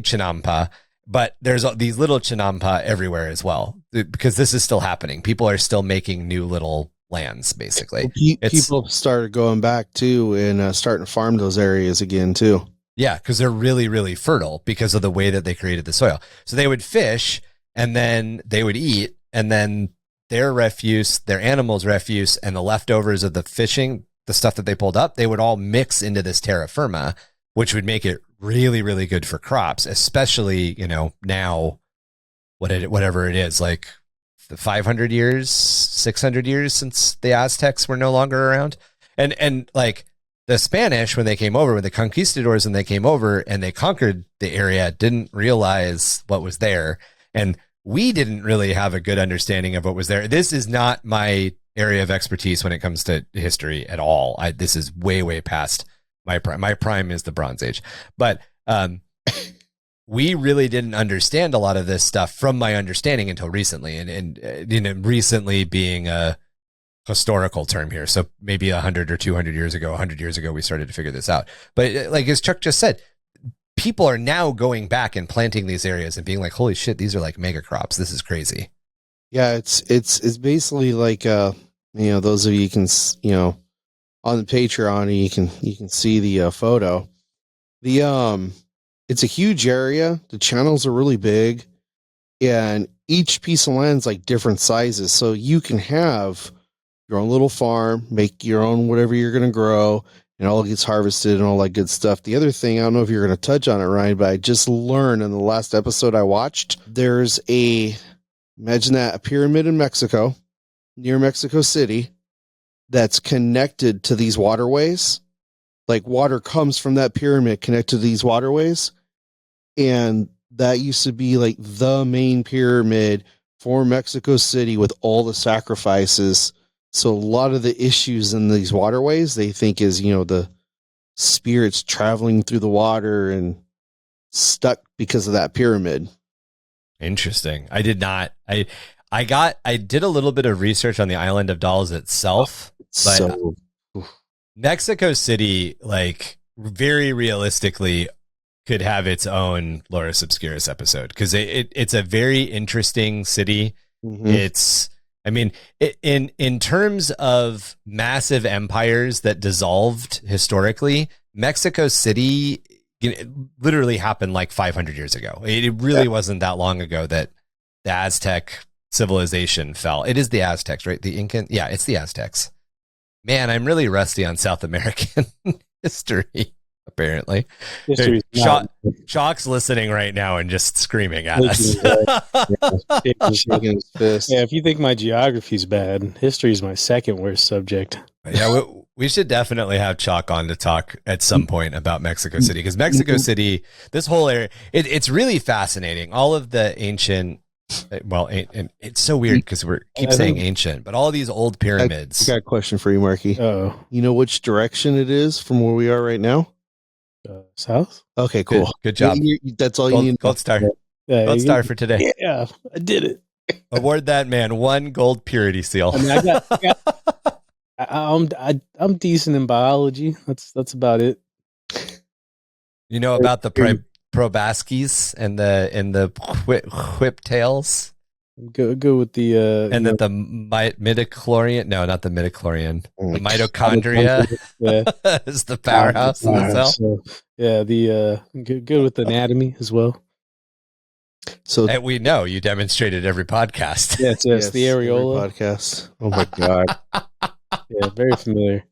chinampa. But there's these little chinampa everywhere as well, because this is still happening. People are still making new little lands, basically. People started going back too and starting to farm those areas again too. Yeah, because they're really, really fertile because of the way that they created the soil. So they would fish and then they would eat, and then their refuse, their animals' refuse, and the leftovers of the fishing, the stuff that they pulled up, they would all mix into this terra firma, which would make it really, really good for crops, especially, now, whatever it is, like the 500 years, 600 years since the Aztecs were no longer around. And like the Spanish, when the conquistadors, when they came over and they conquered the area, didn't realize what was there. And we didn't really have a good understanding of what was there. This is not my area of expertise when it comes to history at all. This is way, way past my prime. My prime is the Bronze Age, but we really didn't understand a lot of this stuff from my understanding until recently, and recently being a historical term here. So maybe 100 or 200 years ago, 100 years ago, we started to figure this out. But like as Chuck just said, people are now going back and planting these areas and being like, "Holy shit, these are like mega crops. This is crazy." Yeah, it's basically like those of you can on the Patreon, you can see the photo. It's a huge area. The channels are really big, and each piece of land's like different sizes. So you can have your own little farm, make your own whatever you're going to grow, and all gets harvested and all that good stuff. The other thing, I don't know if you're going to touch on it, Ryan, but I just learned in the last episode I watched, there's imagine that, a pyramid in Mexico, near Mexico City, that's connected to these waterways. Like water comes from that pyramid connected to these waterways. And that used to be like the main pyramid for Mexico City with all the sacrifices. So a lot of the issues in these waterways, they think is, the spirits traveling through the water and stuck because of that pyramid. Interesting. I did not. I did a little bit of research on the Island of Dolls itself, but Mexico City, like very realistically, could have its own Lorus Obscurus episode because it's a very interesting city. Mm-hmm. It's, in terms of massive empires that dissolved historically, Mexico City literally happened like 500 years ago. It really wasn't that long ago that the Aztec civilization fell. It is the Aztecs, right? The Incan. Yeah, it's the Aztecs. Man, I'm really rusty on South American history, apparently. Chalk's listening right now and just screaming at us. Shaking his fist. Yeah, if you think my geography's bad, history is my second worst subject. Yeah, we should definitely have Chalk on to talk at some point about Mexico City, because Mexico City, this whole area, it's really fascinating. All of the ancient, and it's so weird because we keep saying ancient, but all these old pyramids. I got a question for you, Marky. Oh, you know which direction it is from where we are right now? South. Okay, cool. Good job. That's all you need. Gold star. Gold star for today. Yeah, I did it. Award that man 1 gold purity seal. I'm decent in biology. That's about it. You know about the proboscis and the whip tails? Go with the and then the midichlorian. No, not the midichlorian. The mitochondria is the powerhouse of the cell. So, yeah, the good with anatomy as well. So and we know you demonstrated every podcast. Yes, the areola podcast. Oh my god. Yeah, very familiar.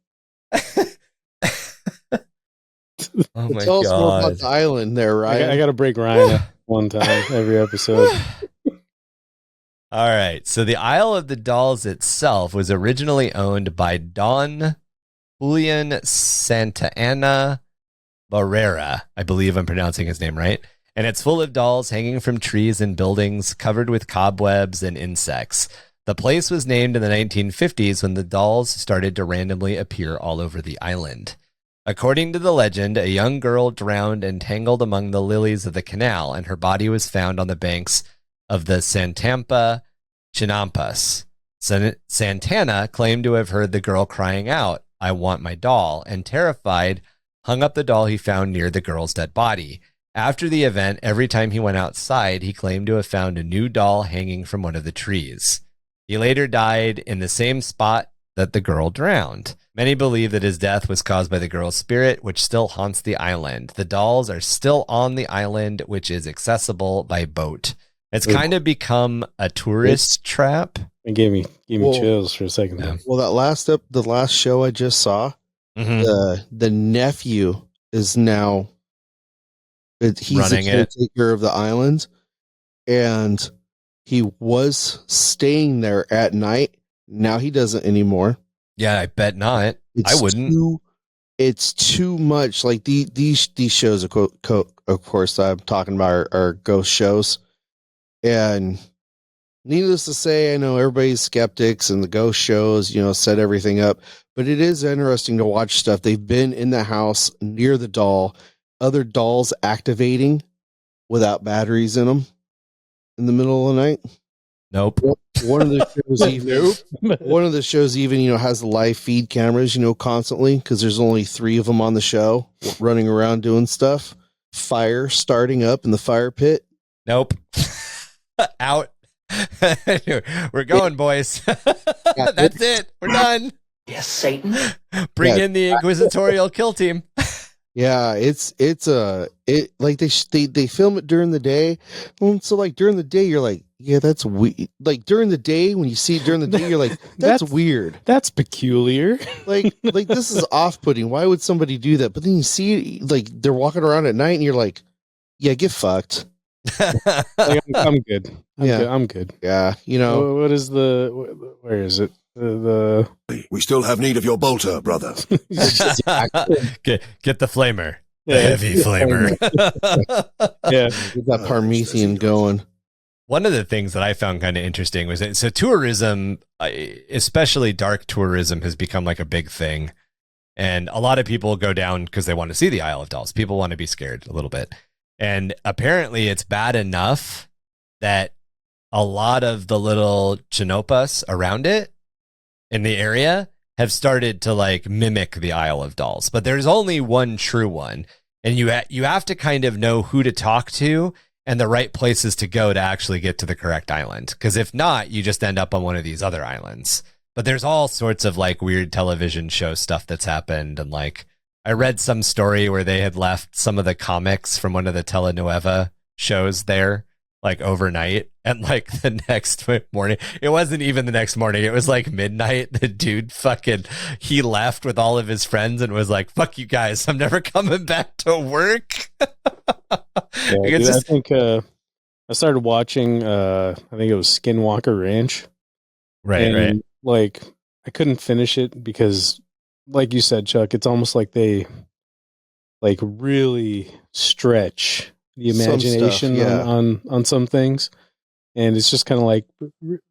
Oh my Tell us more god. about the island there, Ryan. I got to break Ryan one time every episode. All right. So the Isle of the Dolls itself was originally owned by Don Julian Santa Ana Barrera. I believe I'm pronouncing his name right. And it's full of dolls hanging from trees and buildings covered with cobwebs and insects. The place was named in the 1950s when the dolls started to randomly appear all over the island. According to the legend, a young girl drowned entangled among the lilies of the canal, and her body was found on the banks of the Santampa Chinampas. Santana claimed to have heard the girl crying out, "I want my doll," and terrified, hung up the doll he found near the girl's dead body. After the event, every time he went outside, he claimed to have found a new doll hanging from one of the trees. He later died in the same spot that the girl drowned. Many believe that his death was caused by the girl's spirit, which still haunts the island. The dolls are still on the island, which is accessible by boat. It's kind of become a tourist trap. It gave me chills for a second. Yeah. Well, the last show I just saw, the nephew is now he's running the caretaker of the island, and he was staying there at night. Now he doesn't anymore. Yeah, I bet not. I wouldn't. It's too much. Like these shows, of course, I'm talking about are ghost shows, and needless to say, I know everybody's skeptics, and the ghost shows, set everything up. But it is interesting to watch stuff. They've been in the house near the doll, other dolls activating without batteries in them in the middle of the night. Nope. One of the shows even, has the live feed cameras, constantly, because there's only 3 of them on the show running around doing stuff. Fire starting up in the fire pit. Nope. Out. We're going, boys. That's it. We're done. Yes, Satan. Bring in the inquisitorial kill team. Yeah, it's like they film it during the day. So like during the day, you're like, yeah, that's weird. Like during the day, when you see it during the day, you're like, that's weird. That's peculiar. Like this is off-putting. Why would somebody do that? But then you see it, like they're walking around at night, and you're like, yeah, get fucked. Like, I'm good. I'm good. Yeah, What is where is it? We still have need of your bolter, brother. Get the flamer. The heavy flamer. Yeah. Get that Parmesan going. One of the things that I found kind of interesting was that, so tourism, especially dark tourism, has become like a big thing. And a lot of people go down because they want to see the Isle of Dolls. People want to be scared a little bit. And apparently it's bad enough that a lot of the little chinopas around it in the area have started to like mimic the Isle of Dolls, but there's only one true one, and you have to kind of know who to talk to and the right places to go to actually get to the correct island, because if not, you just end up on one of these other islands. But there's all sorts of like weird television show stuff that's happened, and like I read some story where they had left some of the comics from one of the telenovela shows there like overnight, and like the next morning, it wasn't even the next morning, it was like midnight, the dude he left with all of his friends and was like, fuck you guys, I'm never coming back to work. I think I started watching I think it was Skinwalker Ranch, right. Like I couldn't finish it because, like you said, Chuck, it's almost like they like really stretch the imagination on some things, and it's just kind of like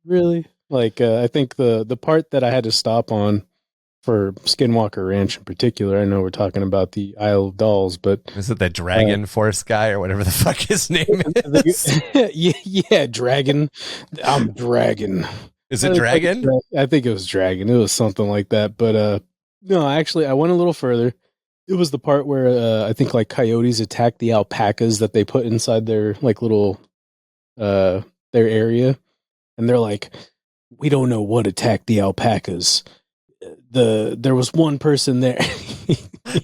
really like I think the part that I had to stop on for Skinwalker Ranch in particular, I know we're talking about the Isle of Dolls, but is it the Dragon Force guy or whatever the fuck his name is? yeah, Dragon. I'm Dragon. Is it Dragon? I think it was Dragon. It was something like that, but no, actually I went a little further. It was the part where I think like coyotes attacked the alpacas that they put inside their like little their area, and they're like, we don't know what attacked the alpacas. There was one person there.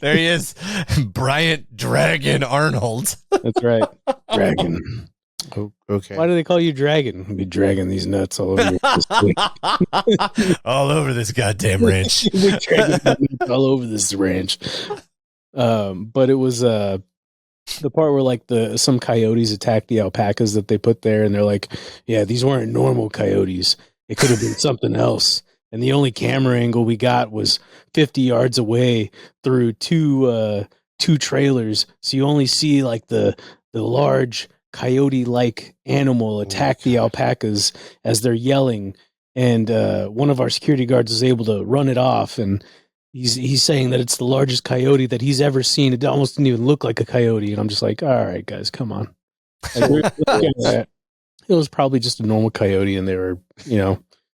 There he is, Bryant Dragon Arnold. That's right, Dragon. Oh, okay. Why do they call you Dragon? I'll be dragging these nuts all over all over this goddamn ranch. We dragging nuts all over this ranch. But it was the part where like some coyotes attacked the alpacas that they put there, and they're like, yeah, these weren't normal coyotes. It could have been something else. and the only camera angle we got was 50 yards away through two trailers, so you only see like the large coyote-like animal attack the alpacas as they're yelling, and one of our security guards is able to run it off, and he's saying that it's the largest coyote that he's ever seen. It almost didn't even look like a coyote, and I'm just like, all right, guys, come on. It was probably just a normal coyote, and they were,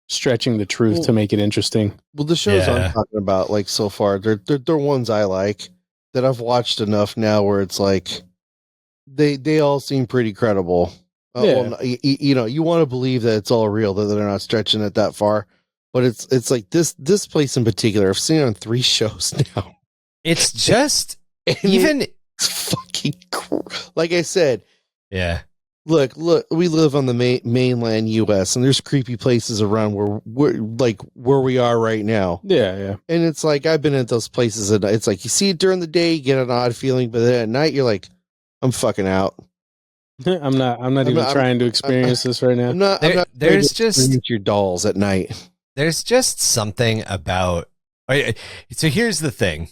stretching the truth to make it interesting. Well, the shows I'm talking about, like so far, they're ones I like that I've watched enough now where it's like they all seem pretty credible. Well, you want to believe that it's all real, that they're not stretching it that far. But it's like this place in particular, I've seen it on 3 shows now. It's just it's fucking like I said. Yeah. Look, we live on the mainland U.S. and there's creepy places around where we are right now. Yeah. And it's like I've been at those places and it's like you see it during the day, you get an odd feeling, but then at night you're like, I'm fucking out. I'm not even trying to experience this right now. I'm not there's just your dolls at night. There's just something about. So here's the thing.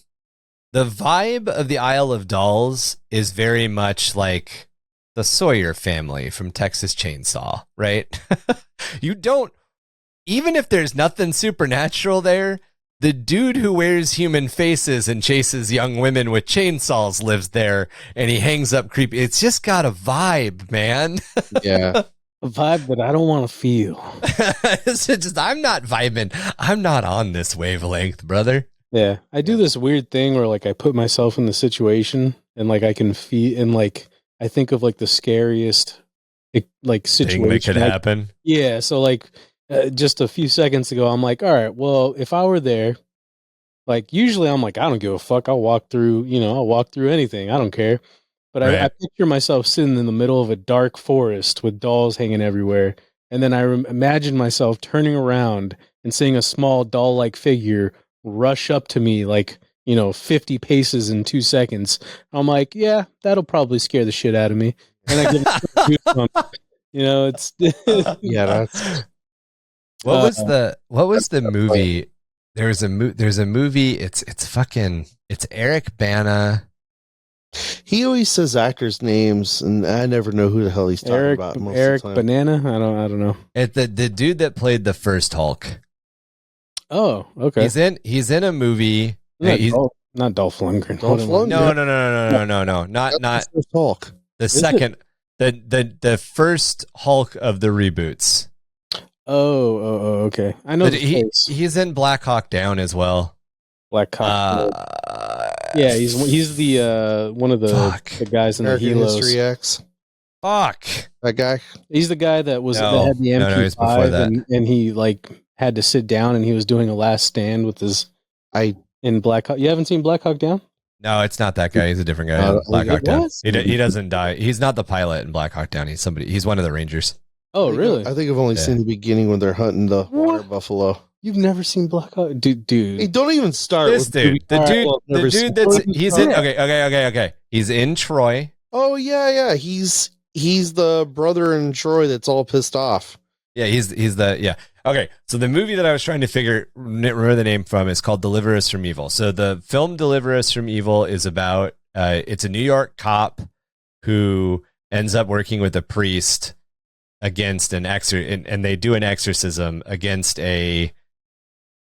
The vibe of the Isle of Dolls is very much like the Sawyer family from Texas Chainsaw, right? You don't, even if there's nothing supernatural there, the dude who wears human faces and chases young women with chainsaws lives there, and he hangs up creepy. It's just got a vibe, man. Yeah. A vibe that I don't want to feel. It's just, I'm not vibing. I'm not on this wavelength, brother. Yeah. I do this weird thing where like I put myself in the situation and like I can feel, and like I think of like the scariest like situation thing that could happen. Yeah. So like just a few seconds ago, I'm like, all right, well, if I were there, like usually I'm like, I don't give a fuck. I'll walk through anything. I don't care. But right. I picture myself sitting in the middle of a dark forest with dolls hanging everywhere. And then I imagine myself turning around and seeing a small doll-like figure rush up to me like, 50 paces in 2 seconds. I'm like, yeah, that'll probably scare the shit out of me. And I get it's yeah, that's what was the movie? There's a movie, it's Eric Bana. He always says actors' names, and I never know who the hell he's talking about. Eric Banana? I don't know. The dude that played the first Hulk. Oh, okay. He's in a movie. Not Dolph Lundgren. No. Not Hulk. The second, the first Hulk of the reboots. Oh, okay. I know he's in Black Hawk Down as well. Black Hawk. Yeah, he's the one of the guys in American the Helos. History X. Fuck that guy. He's the guy that had the MP5 and he like had to sit down and he was doing a last stand with his. In Black Hawk. You haven't seen Black Hawk Down? No, it's not that guy. He's a different guy in Black Hawk Down. He doesn't die. He's not the pilot in Black Hawk Down. He's one of the Rangers. Oh, really? I think I've only seen the beginning when they're hunting the water buffalo. You've never seen Black Hawk? Dude. Hey, don't even start this dude. The dude that's he's in okay. He's in Troy. Oh yeah. He's the brother in Troy that's all pissed off. Yeah, he's the Okay, so the movie that I was trying to remember the name from is called Deliver Us from Evil. So the film Deliver Us from Evil is about it's a New York cop who ends up working with a priest against an and they do an exorcism against a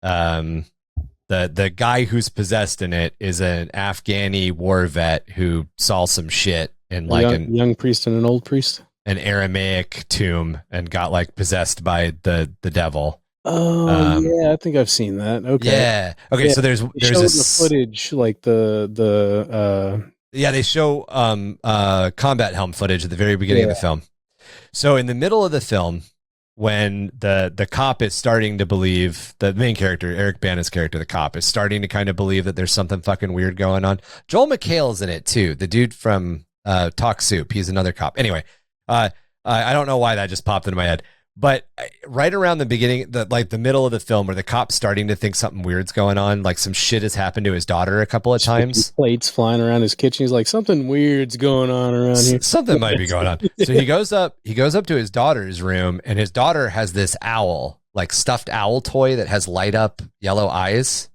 the guy who's possessed in it is an Afghani war vet who saw some shit in like a young priest and an old priest. An Aramaic tomb and got like possessed by the devil. Oh yeah, I think I've seen that. Okay. Yeah. Okay. Yeah. So there's the footage like they show combat helm footage at the very beginning of the film. So in the middle of the film, when the cop is starting to believe, the main character, Eric Bana's character, the cop, is starting to kind of believe that there's something fucking weird going on. Joel McHale's in it too. The dude from Talk Soup. He's another cop. Anyway. I don't know why that just popped into my head, but right around the beginning, the middle of the film where the cop's starting to think something weird's going on, like some shit has happened to his daughter a couple of times. Plates flying around his kitchen. He's like, something weird's going on around here. Something might be going on. So he goes up to his daughter's room and his daughter has this owl like stuffed owl toy that has light up yellow eyes,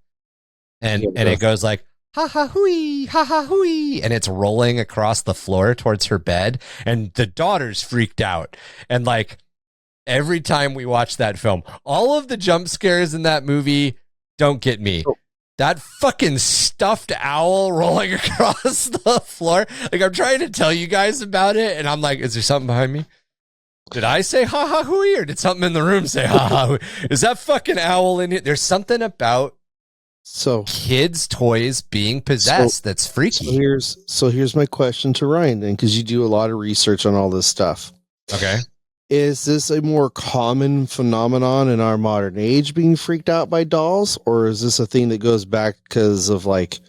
and it goes like ha ha hooey, and it's rolling across the floor towards her bed, and the daughter's freaked out, and like every time we watch that film, all of the jump scares in that movie don't get me. That fucking stuffed owl rolling across the floor. Like, I'm trying to tell you guys about it, and I'm like, is there something behind me? Did I say ha ha hooey, or did something in the room say ha ha hooey? Is that fucking owl in it? There's something about kids' toys being possessed that's freaky. So here's my question to Ryan then, because you do a lot of research on all this stuff. Okay. Is this a more common phenomenon in our modern age, being freaked out by dolls, or is this a thing that goes back because of like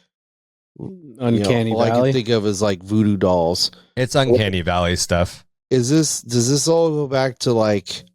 Uncanny all I Valley? can think of is like voodoo dolls. It's Uncanny Valley stuff. Does this all go back to like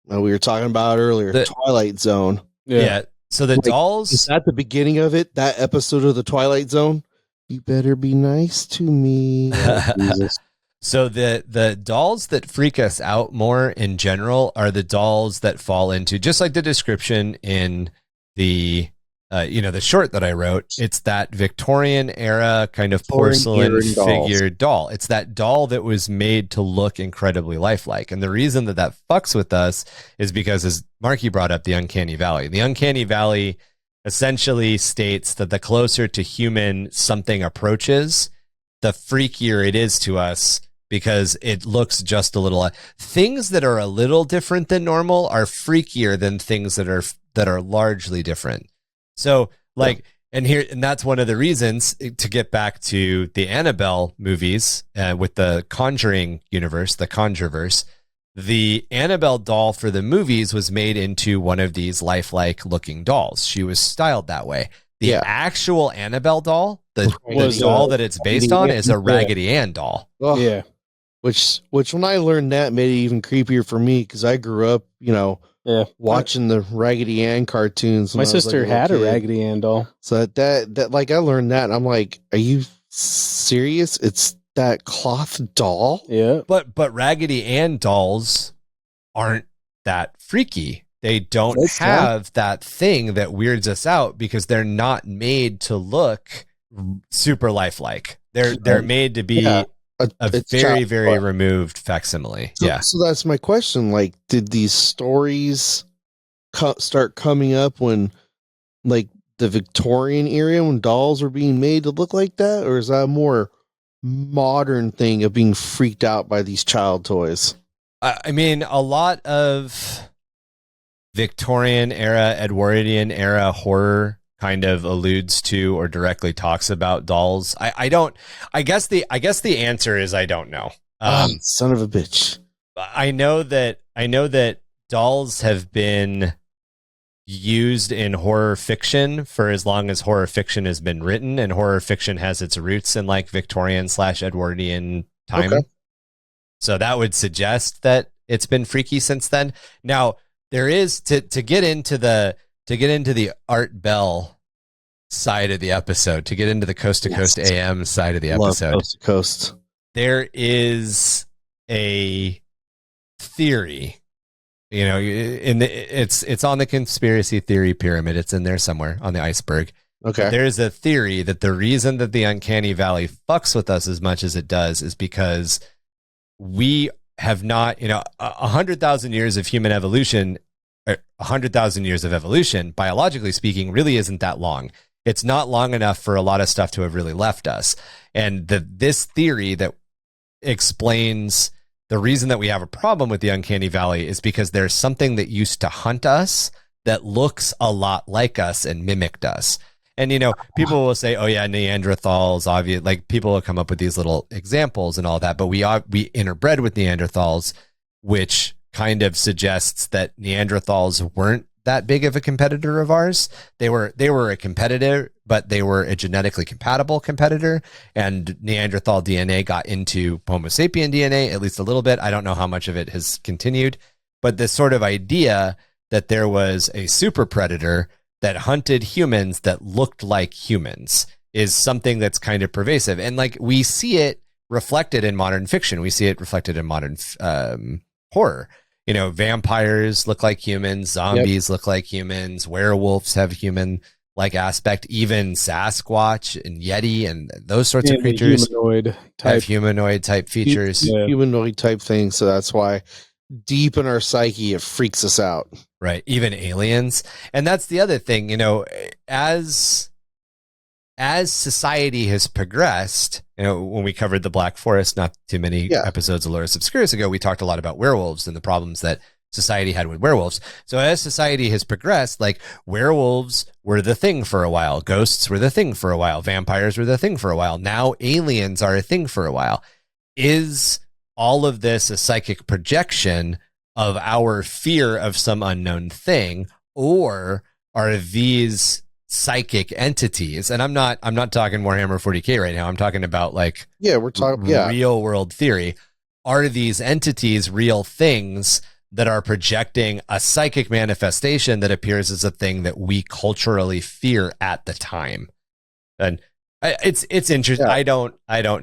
we were talking about earlier, the Twilight Zone? Yeah. So the dolls, is that the beginning of it? That episode of the Twilight Zone? You better be nice to me. Oh, Jesus. So the dolls that freak us out more in general are the dolls that fall into, just like the description in the the short that I wrote. It's that Victorian era kind of porcelain figured doll. It's that doll that was made to look incredibly lifelike. And the reason that fucks with us is because, as Marky brought up, the Uncanny Valley. The Uncanny Valley essentially states that the closer to human something approaches, the freakier it is to us, because it looks just a little. Things that are a little different than normal are freakier than things that are largely different. So like, and that's one of the reasons, to get back to the Annabelle movies with the Conjuring universe, the Conjureverse, the Annabelle doll for the movies was made into one of these lifelike looking dolls. She was styled that way. The actual Annabelle doll, the doll that it's based on, is a Raggedy Ann doll. Oh, yeah. Which when I learned that, made it even creepier for me, because I grew up, watching the Raggedy Ann cartoons. My sister had a Raggedy Ann doll. So that like, I learned that, and I'm like, are you serious? It's that cloth doll? Yeah. But Raggedy Ann dolls aren't that freaky. They don't have that thing that weirds us out, because they're not made to look super lifelike. They're made to be a very, very removed facsimile. So that's my question. Like, did these stories start coming up when, like, the Victorian era, when dolls were being made to look like that? Or is that a more modern thing of being freaked out by these child toys? I mean, a lot of Victorian era, Edwardian era horror kind of alludes to or directly talks about dolls. I guess the answer is I don't know. Son of a bitch. I know that dolls have been used in horror fiction for as long as horror fiction has been written, and horror fiction has its roots in like Victorian/Edwardian time. Okay. So that would suggest that it's been freaky since then. Now, there is to get into the Art Bell side of the episode, to get into the Coast to Coast AM side of the episode. Coast to Coast. There is a theory, it's on the conspiracy theory pyramid. It's in there somewhere on the iceberg. Okay. There's a theory that the reason that the Uncanny Valley fucks with us as much as it does is because we have not, 100,000 years of human evolution, 100,000 years of evolution, biologically speaking, really isn't that long. It's not long enough for a lot of stuff to have really left us. And this theory that explains the reason that we have a problem with the Uncanny Valley is because there's something that used to hunt us that looks a lot like us and mimicked us. And, people will say, oh yeah, Neanderthals, obvious. Like, people will come up with these little examples and all that, but we interbred with Neanderthals, which kind of suggests that Neanderthals weren't that big of a competitor of ours. They were a competitor, but they were a genetically compatible competitor, and Neanderthal DNA got into Homo sapien DNA, at least a little bit. I don't know how much of it has continued, but this sort of idea that there was a super predator that hunted humans that looked like humans is something that's kind of pervasive. And like, we see it reflected in modern fiction. We see it reflected in modern horror. You know, vampires look like humans, zombies look like humans, werewolves have human-like aspect, even Sasquatch and Yeti and those sorts of creatures have humanoid-type features. Humanoid type things, so that's why deep in our psyche it freaks us out. Right, even aliens. And that's the other thing, you know, as society has progressed, you know, when we covered the Black Forest not too many episodes of Lorus Obscurus ago, we talked a lot about werewolves and the problems that society had with werewolves. So as society has progressed, like werewolves were the thing for a while, ghosts were the thing for a while, vampires were the thing for a while. Now aliens are a thing for a while. Is all of this a psychic projection of our fear of some unknown thing, or are these psychic entities? And I'm not talking Warhammer 40K right now. I'm talking about like we're talking real world theory. Are these entities real things that are projecting a psychic manifestation that appears as a thing that we culturally fear at the time? And it's interesting. I don't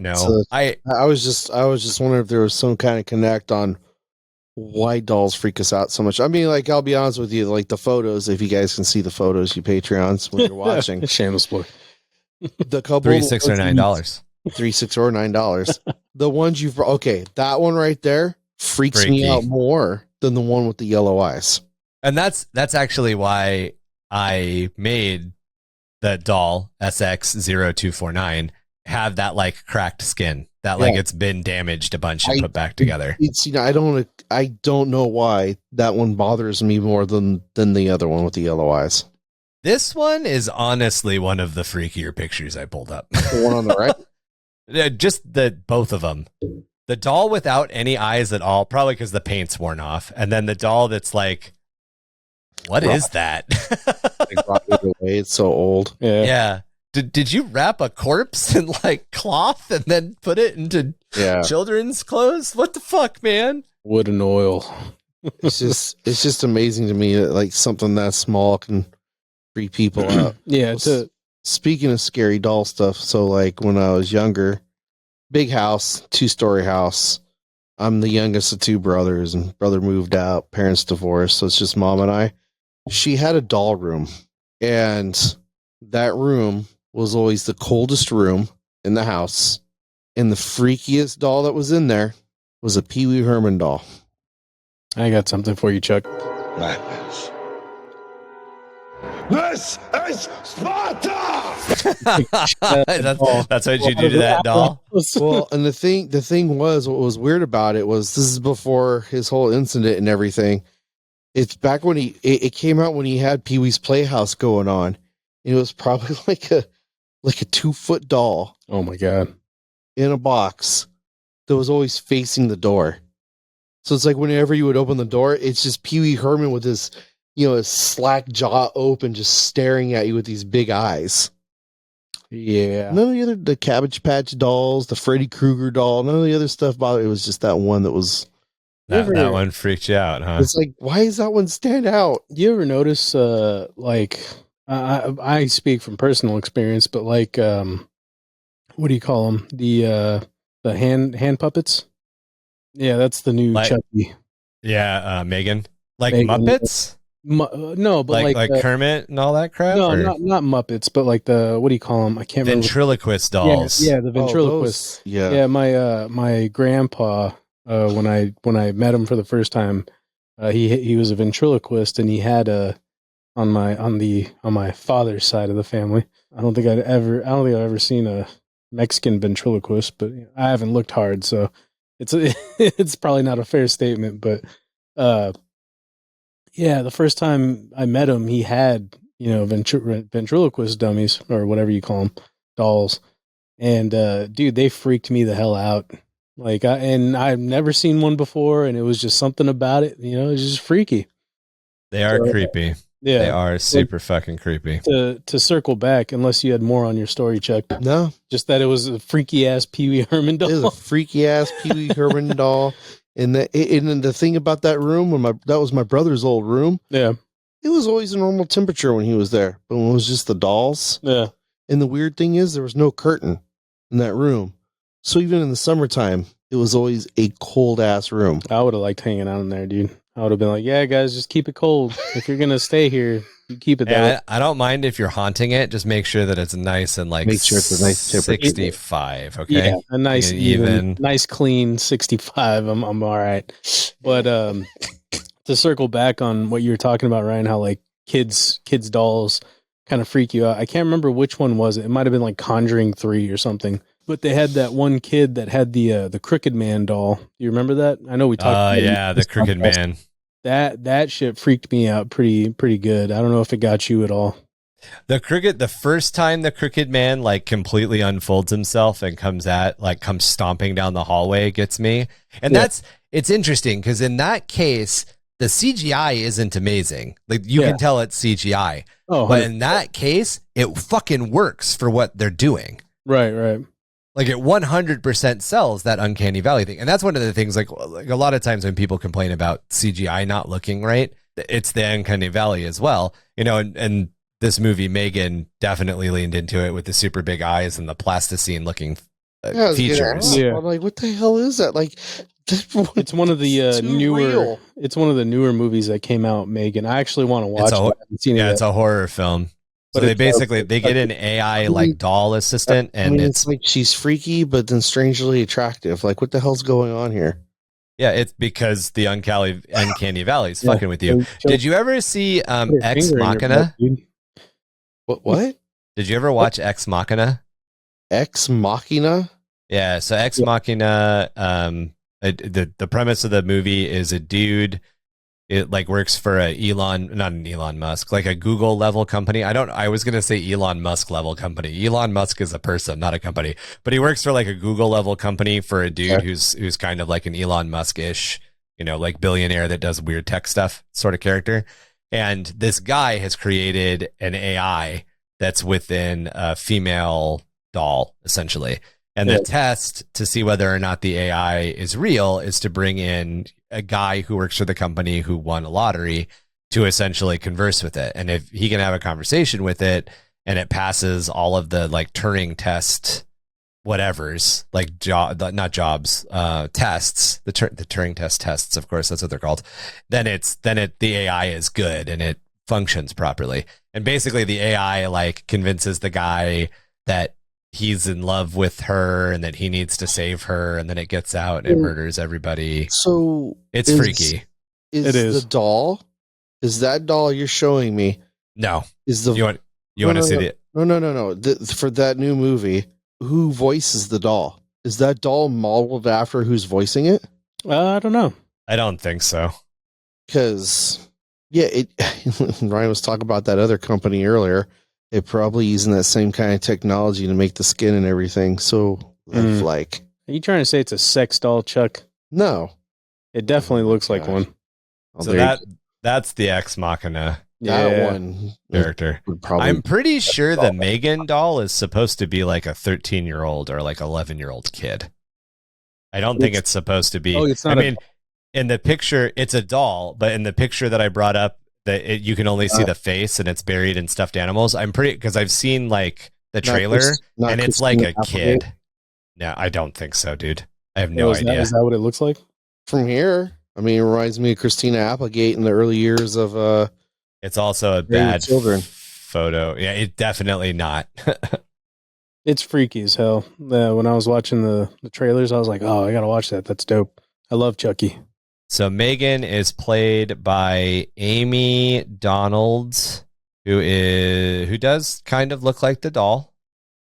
know. So I was just wondering if there was some kind of connect on why dolls freak us out so much. I mean, like, I'll be honest with you, like the photos, if you guys can see the photos, you Patreons when you're watching. Shameless plug. The couple $3, $6, or $9. $3, $6, or $9. The ones you've that one right there freaks me out more than the one with the yellow eyes. And that's actually why I made the doll SX0249 have that like cracked skin, that like it's been damaged a bunch and put back together. It's, you know, I don't know why that one bothers me more than the other one with the yellow eyes. This one is honestly one of the freakier pictures I pulled up. The one on the right? Just both of them. The doll without any eyes at all, probably because the paint's worn off. And then the doll that's like, what is that? It's so old. Yeah. Did you wrap a corpse in like cloth and then put it into children's clothes? What the fuck, man? Wood and oil. It's just amazing to me that like something that small can freak people out. Speaking of scary doll stuff, so like when I was younger, big house, 2-story house. I'm the youngest of 2 brothers, and brother moved out, parents divorced, so it's just mom and I. She had a doll room, and that room was always the coldest room in the house, and the freakiest doll that was in there was a Pee Wee Herman doll. I got something for you, Chuck. Madness. This is Sparta! That's what you do to that doll? Well, and the thing was, what was weird about it was, this is before his whole incident and everything. It's back when it came out when he had Pee Wee's Playhouse going on. It was probably like a 2-foot doll. Oh my God. In a box that was always facing the door. So it's like whenever you would open the door, it's just Pee Wee Herman with his, you know, his slack jaw open, just staring at you with these big eyes. Yeah. None of the Cabbage Patch dolls, the Freddy Krueger doll, none of the other stuff bothered. It was just that one that was. That one freaked you out, huh? It's like, why does that one stand out? You ever notice, like, I speak from personal experience, but like, what do you call them? The hand puppets. Yeah, that's the new Chucky. Yeah, Megan. Like Megan. Muppets? No, but like Kermit and all that crap? No, not Muppets, but like the, what do you call them? I can't remember. Ventriloquist dolls. Yeah, the ventriloquist. Yeah, my grandpa, when I met him for the first time, he was a ventriloquist, and he had on my father's side of the family. I don't think I've ever seen a Mexican ventriloquist, but I haven't looked hard, so it's probably not a fair statement, but yeah, the first time I met him, he had, you know, ventriloquist dummies, or whatever you call them, dolls, and dude, they freaked me the hell out. Like, I've never seen one before, and it was just something about it, you know, it's just freaky. They are creepy. Yeah, they are super fucking creepy. To circle back, unless you had more on your story, Chuck. No, just that it was a freaky ass Pee Wee Herman doll. It was a freaky ass Pee Wee Herman doll. And the thing about that room, that was my brother's old room. Yeah, it was always a normal temperature when he was there, but when it was just the dolls. Yeah. And the weird thing is, there was no curtain in that room, so even in the summertime, it was always a cold ass room. I would have liked hanging out in there, dude. I would have been like, yeah, guys, just keep it cold. If you're gonna stay here, you keep it that way. Yeah, I don't mind if you're haunting it. Just make sure that it's nice and like Make sure it's a nice temperature. 65. Okay. Yeah, a nice Like even, nice clean 65. I'm all right. But to circle back on what you were talking about, Ryan, how like kids dolls kind of freak you out. I can't remember which one was it. It might have been like Conjuring 3 or something. But they had that one kid that had the Crooked Man doll. You remember that? I know we talked. Oh yeah, the Crooked Man. That shit freaked me out pretty good. I don't know if it got you at all. The first time the Crooked Man like completely unfolds himself and comes stomping down the hallway gets me. And it's interesting because in that case, the CGI isn't amazing. Like you can tell it's CGI. Oh, but in that case, it fucking works for what they're doing. Right. Like it 100% sells that uncanny valley thing. And that's one of the things like a lot of times when people complain about CGI not looking right, it's the uncanny valley as well. You know, and this movie, Megan, definitely leaned into it with the super big eyes and the plasticine looking features. Yeah. I'm like, what the hell is that? Like, it's one of the newer. It's one of the newer movies that came out. Megan, I actually want to watch. It's a horror film. So they get an AI like doll assistant, and it's like she's freaky, but then strangely attractive. Like, what the hell's going on here? Yeah, it's because the uncanny valley is fucking with you. Did you ever see Ex Machina? What? Did you ever watch Ex Machina? Ex Machina? Yeah, so Ex Machina, the premise of the movie is a dude. It like works for not an Elon Musk, like a Google level company. I was going to say Elon Musk level company. Elon Musk is a person, not a company, but he works for like a Google level company for a dude who's kind of like an Elon Musk-ish, you know, like billionaire that does weird tech stuff sort of character. And this guy has created an AI that's within a female doll, essentially. And the test to see whether or not the AI is real is to bring in a guy who works for the company who won a lottery to essentially converse with it. And if he can have a conversation with it and it passes all of the like Turing test, whatever's like tests, the Turing test tests, of course, that's what they're called. Then the AI is good and it functions properly. And basically the AI like convinces the guy that he's in love with her and that he needs to save her, and then it gets out and it murders everybody. So it's freaky. It is the doll? Is that doll you're showing me? No. Is the you want to see it? No. For that new movie, who voices the doll? Is that doll modeled after who's voicing it? I don't know. I don't think so. Because Ryan was talking about that other company earlier. They're probably using that same kind of technology to make the skin and everything. So, like, are you trying to say it's a sex doll, Chuck? No, it definitely looks like one. So that's the Ex Machina. That one character. I'm pretty sure the Megan doll is supposed to be like a 13-year-old or like 11-year-old kid. I don't think it's supposed to be. Oh, it's not. In the picture, it's a doll, but in the picture that I brought up, you can only see the face and it's buried in stuffed animals. Because I've seen like the trailer and it's like a kid. No, I don't think so, dude. I have no idea. Is that what it looks like? From here, I mean, it reminds me of Christina Applegate in the early years of it's also a bad photo. Yeah, it definitely not. It's freaky as hell. When I was watching the trailers, I was like, oh, I gotta watch that. That's dope. I love Chucky. So Megan is played by Amy Donald, who does kind of look like the doll.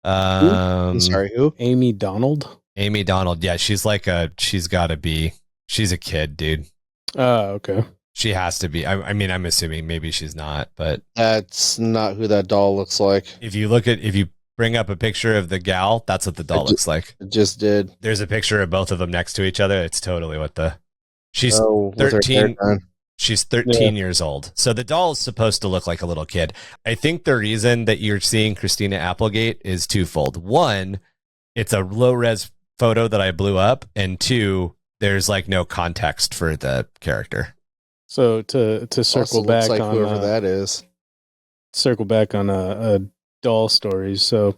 I'm sorry, who? Amy Donald? Amy Donald. Yeah, she's a kid, dude. Okay. She has to be. I mean, I'm assuming maybe she's not, but that's not who that doll looks like. If you bring up a picture of the gal, that's what the doll looks like. It just did. There's a picture of both of them next to each other. It's totally what she's 13. She's 13 years old. So the doll is supposed to look like a little kid. I think the reason that you're seeing Christina Applegate is twofold. One, it's a low res photo that I blew up, and two, there's like no context for the character. So to circle back like on whoever that is, circle back on doll stories. So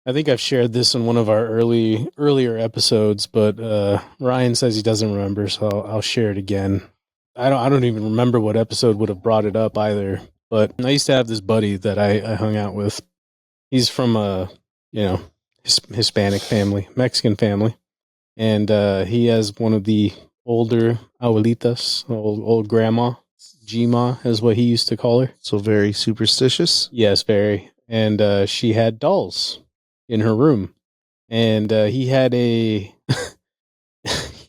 I think I've shared this in one of our earlier episodes, but Ryan says he doesn't remember, so I'll share it again. I don't even remember what episode would have brought it up either. But I used to have this buddy that I hung out with. He's from a Hispanic family, Mexican family, and he has one of the older abuelitas, old grandma. Gma is what he used to call her. So very superstitious. Yes, very. And she had dolls in her room, and he had a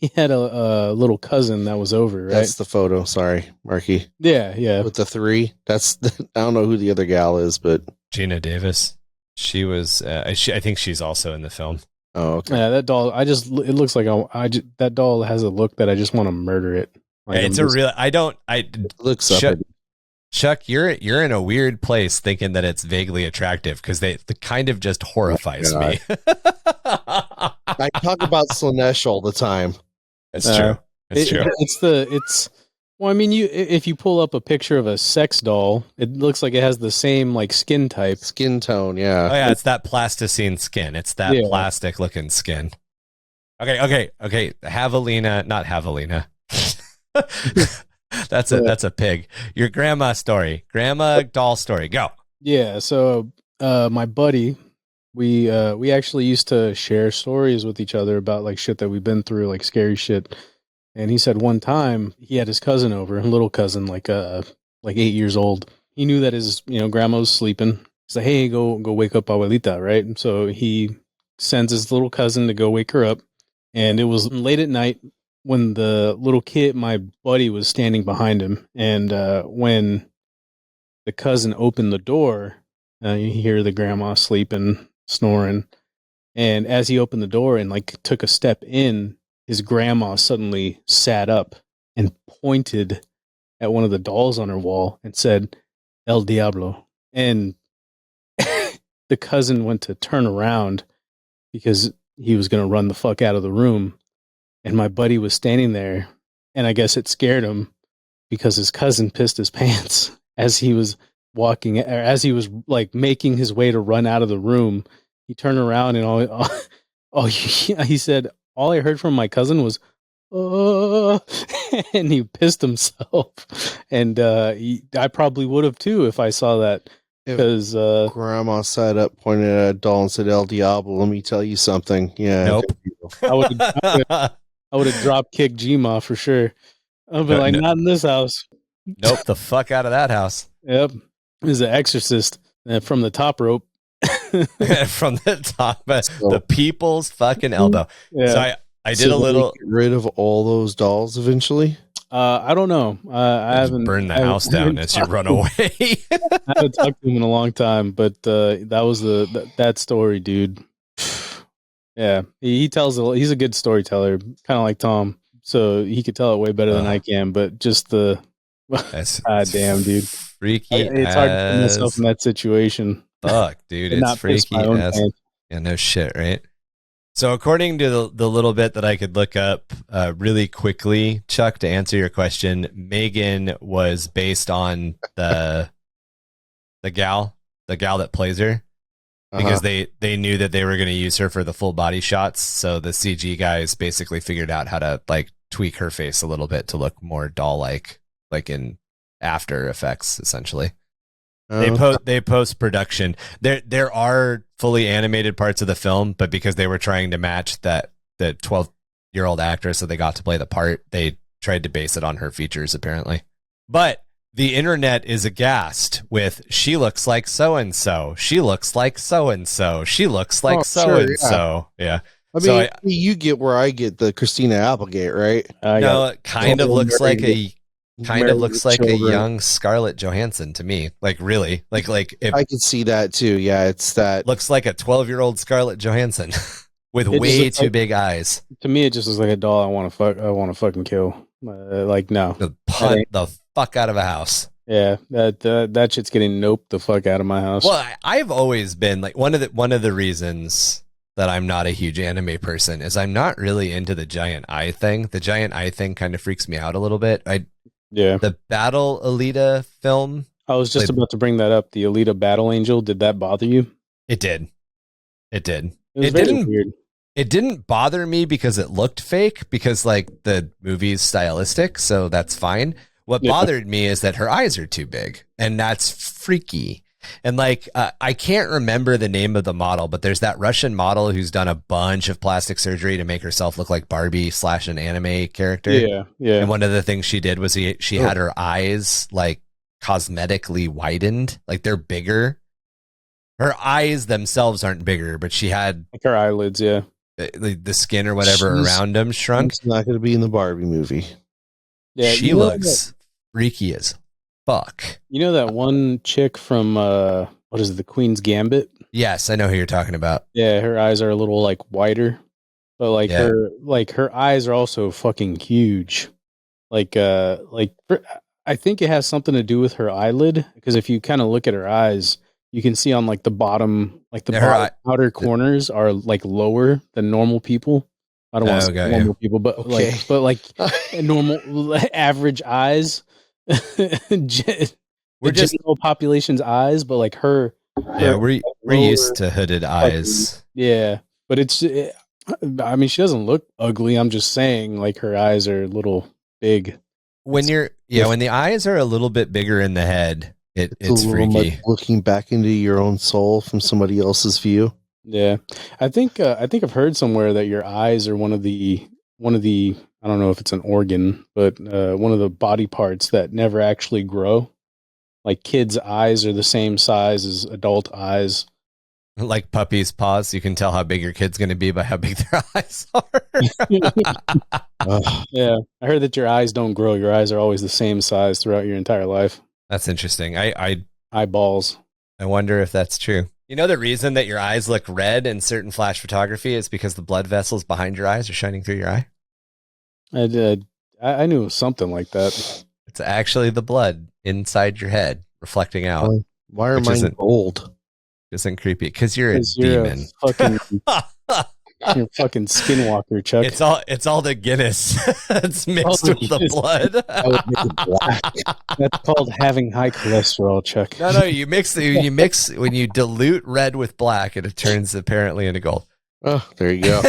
he had a little cousin that was over. Right? That's the photo. Sorry, Marky. Yeah. With the 3. That's I don't know who the other gal is, but Gina Davis. She was. I think she's also in the film. oh, okay. Yeah, that doll. It looks like that doll has a look that I just want to murder it. Like, It's a real. I don't. I Looks up. Chuck, you're in a weird place thinking that it's vaguely attractive because they kind of just horrifies me. I talk about Slanesh all the time. It's true. It's true. Well, I mean, if you pull up a picture of a sex doll, it looks like it has the same like skin type, Skin tone, Oh yeah. yeah, it's that plasticine skin. It's that Yeah. plastic looking skin. Okay. Javelina, not Javelina. That's a pig. Your grandma doll story. Go. Yeah. So, my buddy, we actually used to share stories with each other about like shit that we've been through, like scary shit. And he said one time he had his cousin over, a little cousin, like 8 years old. He knew that his grandma was sleeping. He's like, hey, go wake up abuelita, right? And so he sends his little cousin to go wake her up. And it was late at night when the little kid, my buddy, was standing behind him. And when the cousin opened the door, you hear the grandma sleeping, snoring. And as he opened the door and like took a step in, his grandma suddenly sat up and pointed at one of the dolls on her wall and said, El Diablo. And the cousin went to turn around because he was going to run the fuck out of the room. And my buddy was standing there, and I guess it scared him because his cousin pissed his pants as he was walking, or as he was like making his way to run out of the room. He turned around and he said, all I heard from my cousin was, and he pissed himself. And I probably would have too if I saw that. Because Grandma sat up, pointed at a doll, and said, El Diablo, let me tell you something. Yeah. Nope. I would have drop kicked Gma for sure. I'd be like, not in this house. Nope. The fuck out of that house. Yep. He's an exorcist from the top rope. From the top, the people's fucking elbow. Yeah. So I did a little. Get rid of all those dolls eventually. I don't know. I haven't burned the house down as you run away. I haven't talked to him in a long time, but that was that story, dude. Yeah, he tells he's a good storyteller, kind of like Tom, so he could tell it way better than I can. But just God damn, dude, freaky. It's hard to put myself in that situation. Fuck, dude, it's freaky as. Yeah, no shit, right? So according to the little bit that I could look up really quickly, Chuck, to answer your question, Megan was based on the gal that plays her, because they knew that they were going to use her for the full body shots. So the CG guys basically figured out how to like tweak her face a little bit to look more doll-like, like in After Effects, essentially. They post production. There are fully animated parts of the film, but because they were trying to match the 12-year-old actress that they got to play the part, they tried to base it on her features apparently. But the internet is aghast with she looks like so and so. She looks like so and so. She looks like so and so. Yeah. I mean, you get where I get the Christina Applegate, right? No, it kind of looks like a young Scarlett Johansson to me. Like really, like if, I can see that too. Yeah, it's that looks like a 12-year-old Scarlett Johansson with way too big eyes. To me, it just looks like a doll I want to fucking kill. Like no, punt the fuck out of a house. Yeah, that shit's getting noped the fuck out of my house. Well, I've always been like one of the reasons that I'm not a huge anime person is I'm not really into the giant eye thing. The giant eye thing kind of freaks me out a little bit. The Battle Alita film. I was just about to bring that up. The Alita Battle Angel. Did that bother you? It did. It was very weird. It didn't bother me because it looked fake, because like the movie's stylistic, so that's fine. What bothered me is that her eyes are too big, and that's freaky. And like, I can't remember the name of the model, but there's that Russian model who's done a bunch of plastic surgery to make herself look like Barbie / an anime character. Yeah. And one of the things she did was she had her eyes like cosmetically widened, like they're bigger. Her eyes themselves aren't bigger, but she had like her eyelids. Yeah. The skin or whatever around them shrunk. She's not going to be in the Barbie movie. Yeah. She looks freaky as fuck. You know that one chick from what is it, the Queen's Gambit? Yes, I know who you're talking about. Yeah, her eyes are a little like wider, but like her eyes are also fucking huge. I think it has something to do with her eyelid, because if you kind of look at her eyes, you can see on like the bottom, like the outer corners are like lower than normal people. I don't want to say normal people, but like normal average eyes. We're just general population's eyes, but like her we're used to hooded eyes. But I mean, she doesn't look ugly. I'm just saying, like, her eyes are a little big. When when the eyes are a little bit bigger in the head, it's freaky. Like looking back into your own soul from somebody else's view. Yeah, I think I've heard somewhere that your eyes are one of the I don't know if it's an organ, but one of the body parts that never actually grow. Like kids' eyes are the same size as adult eyes. Like puppy's paws, you can tell how big your kid's going to be by how big their eyes are. Yeah, I heard that your eyes don't grow. Your eyes are always the same size throughout your entire life. That's interesting. Eyeballs. I wonder if that's true. You know, the reason that your eyes look red in certain flash photography is because the blood vessels behind your eyes are shining through your eye. I did. I knew something like that. It's actually the blood inside your head reflecting out. Why are mine gold? Isn't creepy because you're a demon. You're a fucking skinwalker, Chuck. It's all the Guinness. It's mixed with the blood. That's called having high cholesterol, Chuck. No, you mix when you dilute red with black, and it turns apparently into gold. Oh, there you go.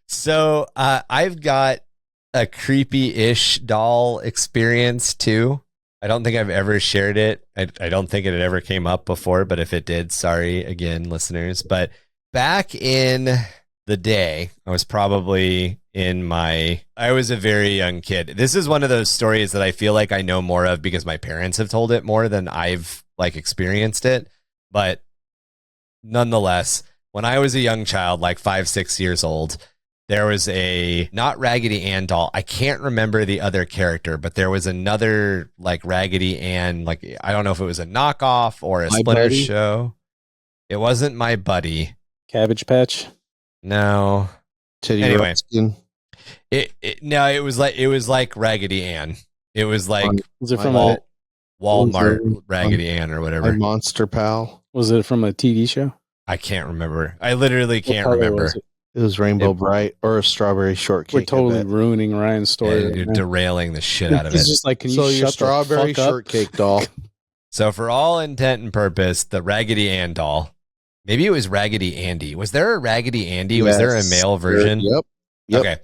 So I've got a creepy-ish doll experience too. I don't think I've ever shared it. I don't think it had ever came up before, but if it did, sorry again, listeners. But back in the day, I was probably I was a very young kid. This is one of those stories that I feel like I know more of because my parents have told it more than I've like experienced it. But nonetheless, when I was a young child, like 5-6 years old, there was a not Raggedy Ann doll. I can't remember the other character, but there was another like Raggedy Ann. Like, I don't know if it was a knockoff or a Splinter show. It wasn't My Buddy. Cabbage Patch. No. Teddy anyway, Ruxpin. It was like Raggedy Ann. It was like was it from Walmart Raggedy Ann or whatever. Monster Pal. Was it from a TV show? I can't remember. I literally can't remember. It was Rainbow Bright or a Strawberry Shortcake. We're totally ruining Ryan's story. Yeah, you're derailing the shit out of it. It's just like, can you shut your Strawberry Shortcake doll. So for all intent and purpose, the Raggedy Ann doll, maybe it was Raggedy Andy. Was there a Raggedy Andy? Yes. Was there a male version? Yep. Okay.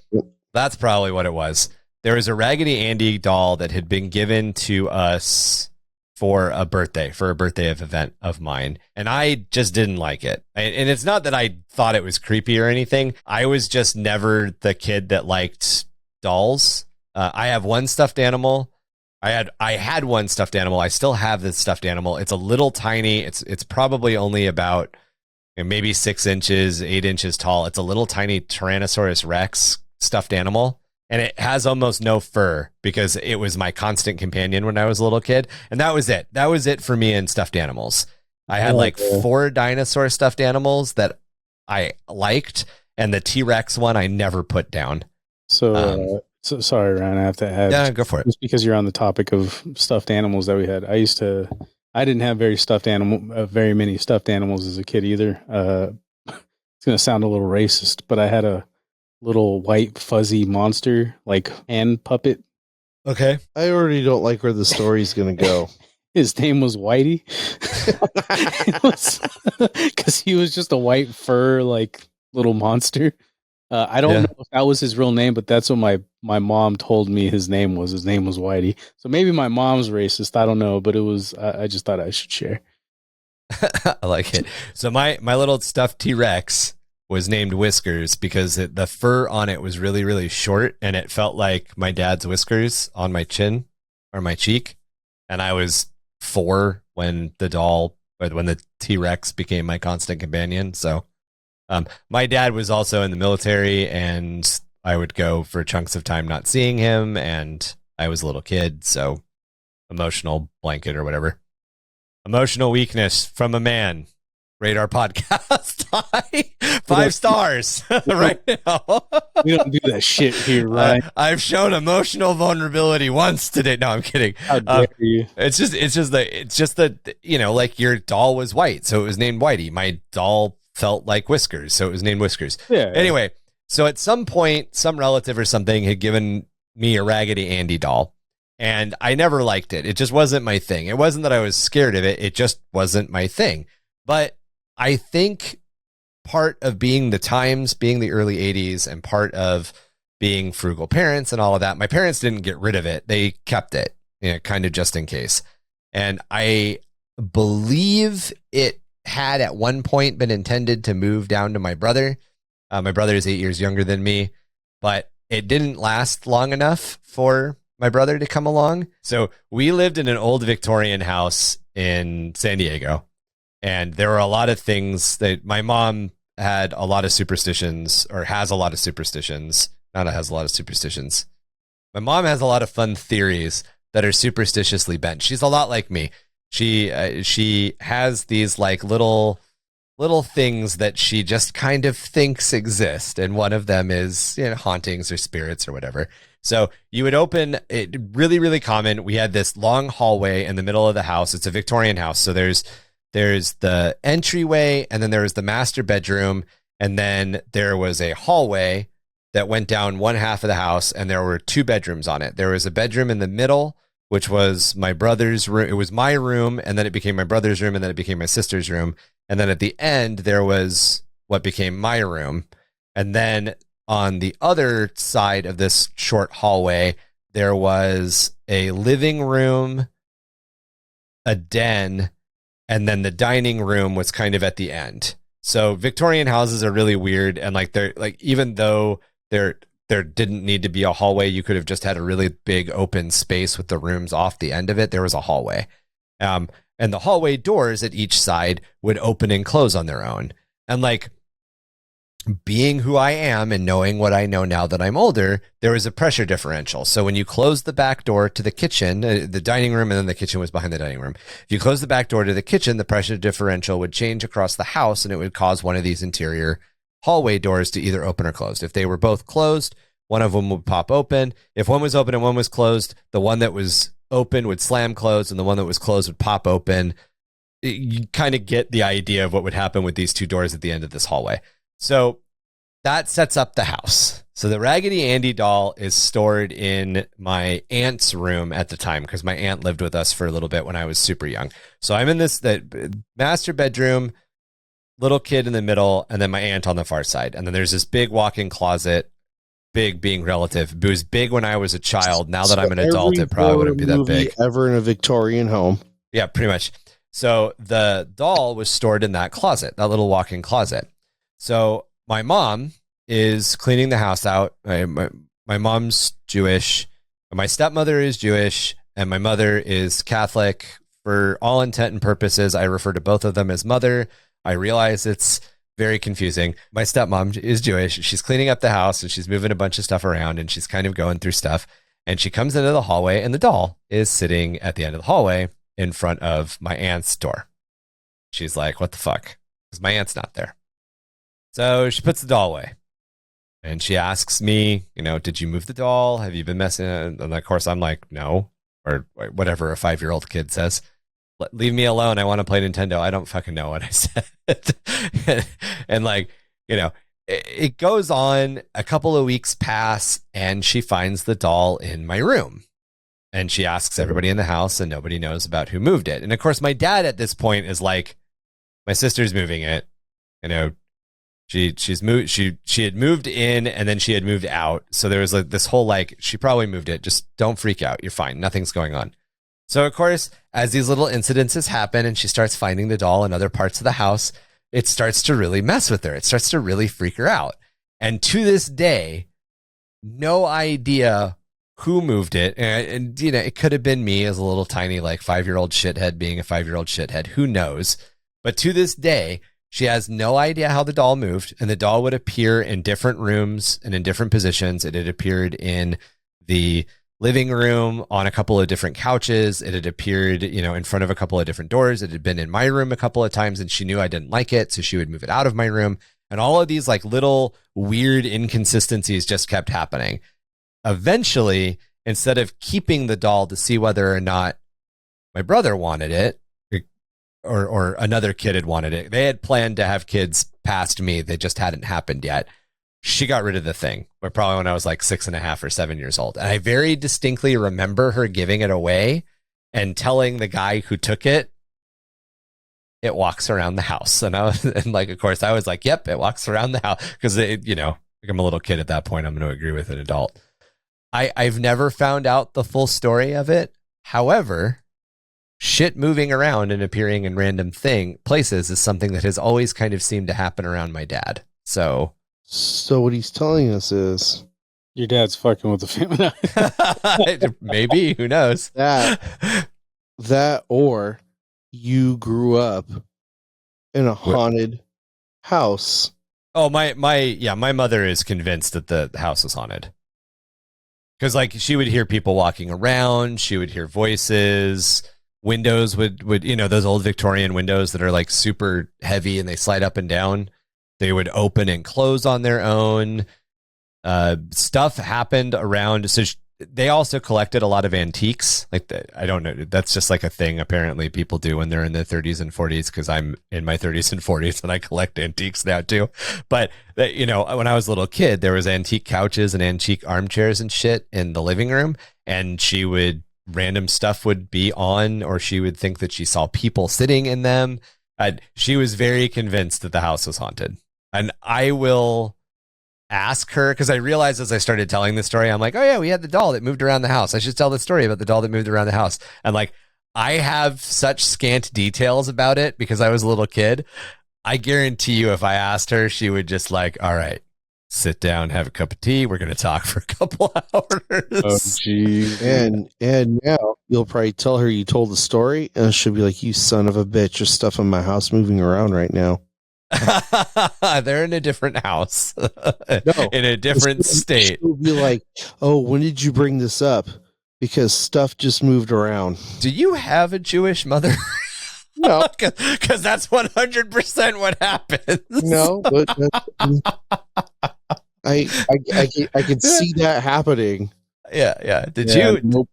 That's probably what it was. There was a Raggedy Andy doll that had been given to us for a birthday event of mine. And I just didn't like it. And it's not that I thought it was creepy or anything. I was just never the kid that liked dolls. I have one stuffed animal. I had one stuffed animal. I still have this stuffed animal. It's a little tiny. It's probably only about maybe 6 inches, 8 inches tall. It's a little tiny Tyrannosaurus Rex stuffed animal. And it has almost no fur because it was my constant companion when I was a little kid. And that was it. That was it for me in stuffed animals. I had like 4 dinosaur stuffed animals that I liked. And the T-Rex one I never put down. So sorry, Ryan, I have to add. Yeah, go for it. Just because you're on the topic of stuffed animals that we had. I didn't have very many stuffed animals as a kid either. It's going to sound a little racist, but I had a little white fuzzy monster like hand puppet. Okay. I already don't like where the story's going to go. His name was Whitey. Because he was just a white fur like little monster. I don't Yeah. know if that was his real name, but that's what my mom told me his name was. His name was Whitey. So maybe my mom's racist. I don't know, but it was. I just thought I should share. I like it. So my little stuffed T-Rex was named Whiskers because the fur on it was really, really short, and it felt like my dad's whiskers on my chin or my cheek. And I was 4 when the T-Rex became my constant companion. So my dad was also in the military, and I would go for chunks of time not seeing him, and I was a little kid, so emotional blanket or whatever. Emotional weakness from a man. Radar podcast. 5 stars right now. We don't do that shit here, right? I've shown emotional vulnerability once today. No, I'm kidding. How dare you? It's just the like your doll was white, so it was named Whitey. My doll felt like Whiskers, so it was named Whiskers. Yeah. Anyway, so at some point, some relative or something had given me a Raggedy Andy doll, and I never liked it. It just wasn't my thing. It wasn't that I was scared of it. It just wasn't my thing. But I think part of being the times, being the early 80s, and part of being frugal parents and all of that, my parents didn't get rid of it. They kept it, kind of just in case. And I believe it had at one point been intended to move down to my brother. My brother is 8 years younger than me, but it didn't last long enough for my brother to come along. So we lived in an old Victorian house in San Diego. And there were a lot of things that my mom had a lot of superstitions, or has a lot of superstitions. Nana has a lot of superstitions. My mom has a lot of fun theories that are superstitiously bent. She's a lot like me. She has these like little things that she just kind of thinks exist. And one of them is hauntings or spirits or whatever. So you would open it, really, really common. We had this long hallway in the middle of the house. It's a Victorian house. So there's the entryway, and then there was the master bedroom, and then there was a hallway that went down one half of the house, and there were 2 bedrooms on it. There was a bedroom in the middle, which was my brother's room. It was my room, and then it became my brother's room, and then it became my sister's room. And then at the end, there was what became my room. And then on the other side of this short hallway, there was a living room, a den, and then the dining room was kind of at the end. So Victorian houses are really weird. And they're like, even though there didn't need to be a hallway, you could have just had a really big open space with the rooms off the end of it. There was a hallway. And the hallway doors at each side would open and close on their own. And being who I am and knowing what I know now that I'm older, there was a pressure differential. So when you close the back door to the kitchen, the dining room, and then the kitchen was behind the dining room. If you close the back door to the kitchen, the pressure differential would change across the house, and it would cause one of these interior hallway doors to either open or close. If they were both closed, one of them would pop open. If one was open and one was closed, the one that was open would slam closed, and the one that was closed would pop open. You kind of get the idea of what would happen with these 2 doors at the end of this hallway. So that sets up the house. So the Raggedy Andy doll is stored in my aunt's room at the time, because my aunt lived with us for a little bit when I was super young. So I'm in the master bedroom, little kid in the middle, and then my aunt on the far side. And then there's this big walk-in closet, big being relative. It was big when I was a child. Now that I'm an adult, it probably wouldn't be that big. Ever in a Victorian home. Yeah, pretty much. So the doll was stored in that closet, that little walk-in closet. So my mom is cleaning the house out. My mom's Jewish. My stepmother is Jewish, and my mother is Catholic. For all intent and purposes, I refer to both of them as mother. I realize it's very confusing. My stepmom is Jewish. She's cleaning up the house, and she's moving a bunch of stuff around, and she's kind of going through stuff. And she comes into the hallway, and the doll is sitting at the end of the hallway in front of my aunt's door. She's like, what the fuck? Because my aunt's not there. So she puts the doll away, and she asks me, did you move the doll? Have you been messing? And of course, I'm like, no, or whatever a 5-year-old kid says. Leave me alone. I want to play Nintendo. I don't fucking know what I said. And it goes on. A couple of weeks pass, and she finds the doll in my room. And she asks everybody in the house, and nobody knows about who moved it. And of course, my dad at this point is like, my sister's moving it. She's moved. She had moved in and then she had moved out. So there was like this whole like she probably moved it. Just don't freak out. You're fine. Nothing's going on. So of course, as these little incidences happen and she starts finding the doll in other parts of the house, it starts to really mess with her. It starts to really freak her out. And to this day, no idea who moved it. And you know, it could have been me as a little tiny like 5-year-old shithead being a 5-year-old shithead. Who knows? But to this day, she has no idea how the doll moved, and the doll would appear in different rooms and in different positions. It had appeared in the living room on a couple of different couches. It had appeared, you know, in front of a couple of different doors. It had been in my room a couple of times, and she knew I didn't like it, so she would move it out of my room. And all of these like little weird inconsistencies just kept happening. Eventually, instead of keeping the doll to see whether or not my brother wanted it, or another kid had wanted it. They had planned to have kids past me. They just hadn't happened yet. She got rid of the thing, but probably when I was like 6.5 or 7 years old. And I very distinctly remember her giving it away and telling the guy who took it, it walks around the house. And like, of course I was like, yep, it walks around the house. Cause you know, like I'm a little kid at that point. I'm going to agree with an adult. I've never found out the full story of it. However, shit moving around and appearing in random places is something that has always kind of seemed to happen around my dad. So what he's telling us is Your dad's fucking with the family. maybe, who knows? That or you grew up in a haunted house. Oh, my mother is convinced that the house was haunted. Because like she would hear people walking around, she would hear voices. Windows would, you know, those old Victorian windows that are like super heavy and they slide up and down. They would open and close on their own. Stuff happened around. So they also collected a lot of antiques. Like I don't know. That's just like a thing apparently people do when they're in their 30s and 40s, because I'm in my 30s and 40s and I collect antiques now too. But, you know, when I was a little kid, there was antique couches and antique armchairs and shit in the living room. And random stuff would be on, or she would think that she saw people sitting in them. She was very convinced that the house was haunted. And I will ask her, because I realized as I started telling the story, I'm like, oh yeah, we had the doll that moved around the house. I should tell the story about the doll that moved around the house. And like, I have such scant details about it because I was a little kid. I guarantee you if I asked her, she would just like, all right, sit down, have a cup of tea. We're going to talk for a couple hours. Oh, geez. And now you'll probably tell her you told the story, and she'll be like, you son of a bitch, there's stuff in my house moving around right now. They're in a different house. In a different state. She'll be like, oh, when did you bring this up? Because stuff just moved around. Do you have a Jewish mother? No. Because that's 100% what happens. No, but I can see that happening. Yeah. Nope.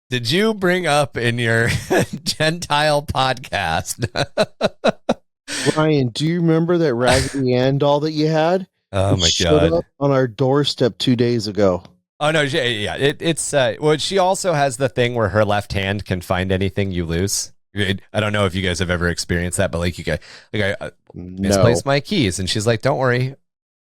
Did you bring up in your Gentile podcast? Ryan, do you remember that Raggedy Ann doll that you had? Oh It my showed God. up on our doorstep 2 days ago. Oh no, yeah. It's well, she also has the thing where her left hand can find anything you lose. I don't know if you guys have ever experienced that, but like I misplaced my keys, and she's like, "Don't worry,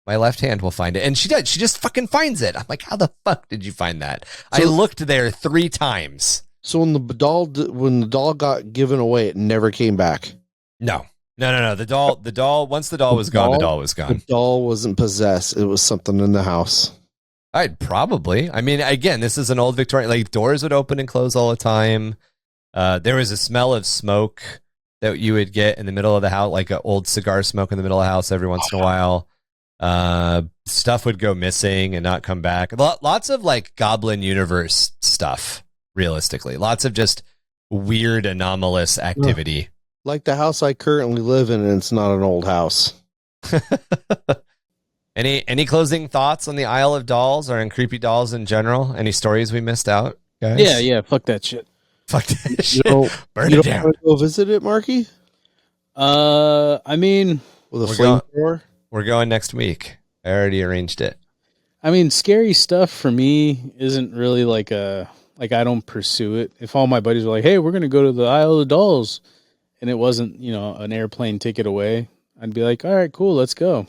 my left hand will find it." And she did. She just fucking finds it. I'm like, "How the fuck did you find that?" I looked there 3 times. So when the doll got given away, it never came back. No. The doll. Once the doll was gone, the doll was gone. The doll wasn't possessed. It was something in the house. I'd probably. I mean, again, this is an old Victorian. Like doors would open and close all the time. There was a smell of smoke that you would get in the middle of the house, like an old cigar smoke in the middle of the house every once in a while. Stuff would go missing and not come back. Lots of like Goblin Universe stuff, realistically. Lots of just weird, anomalous activity. Like the house I currently live in, and it's not an old house. Any closing thoughts on the Isle of Dolls or on creepy dolls in general? Any stories we missed out, guys? Yeah. Fuck that shit. Fuck that shit. Burn you it down. Want to go visit it, Marky? I mean, With a We're flamethrower? We're going next week. I already arranged it. I mean, scary stuff for me isn't really like I don't pursue it. If all my buddies were like, "Hey, we're gonna go to the Isle of Dolls," and it wasn't, an airplane ticket away, I'd be like, "All right, cool, let's go."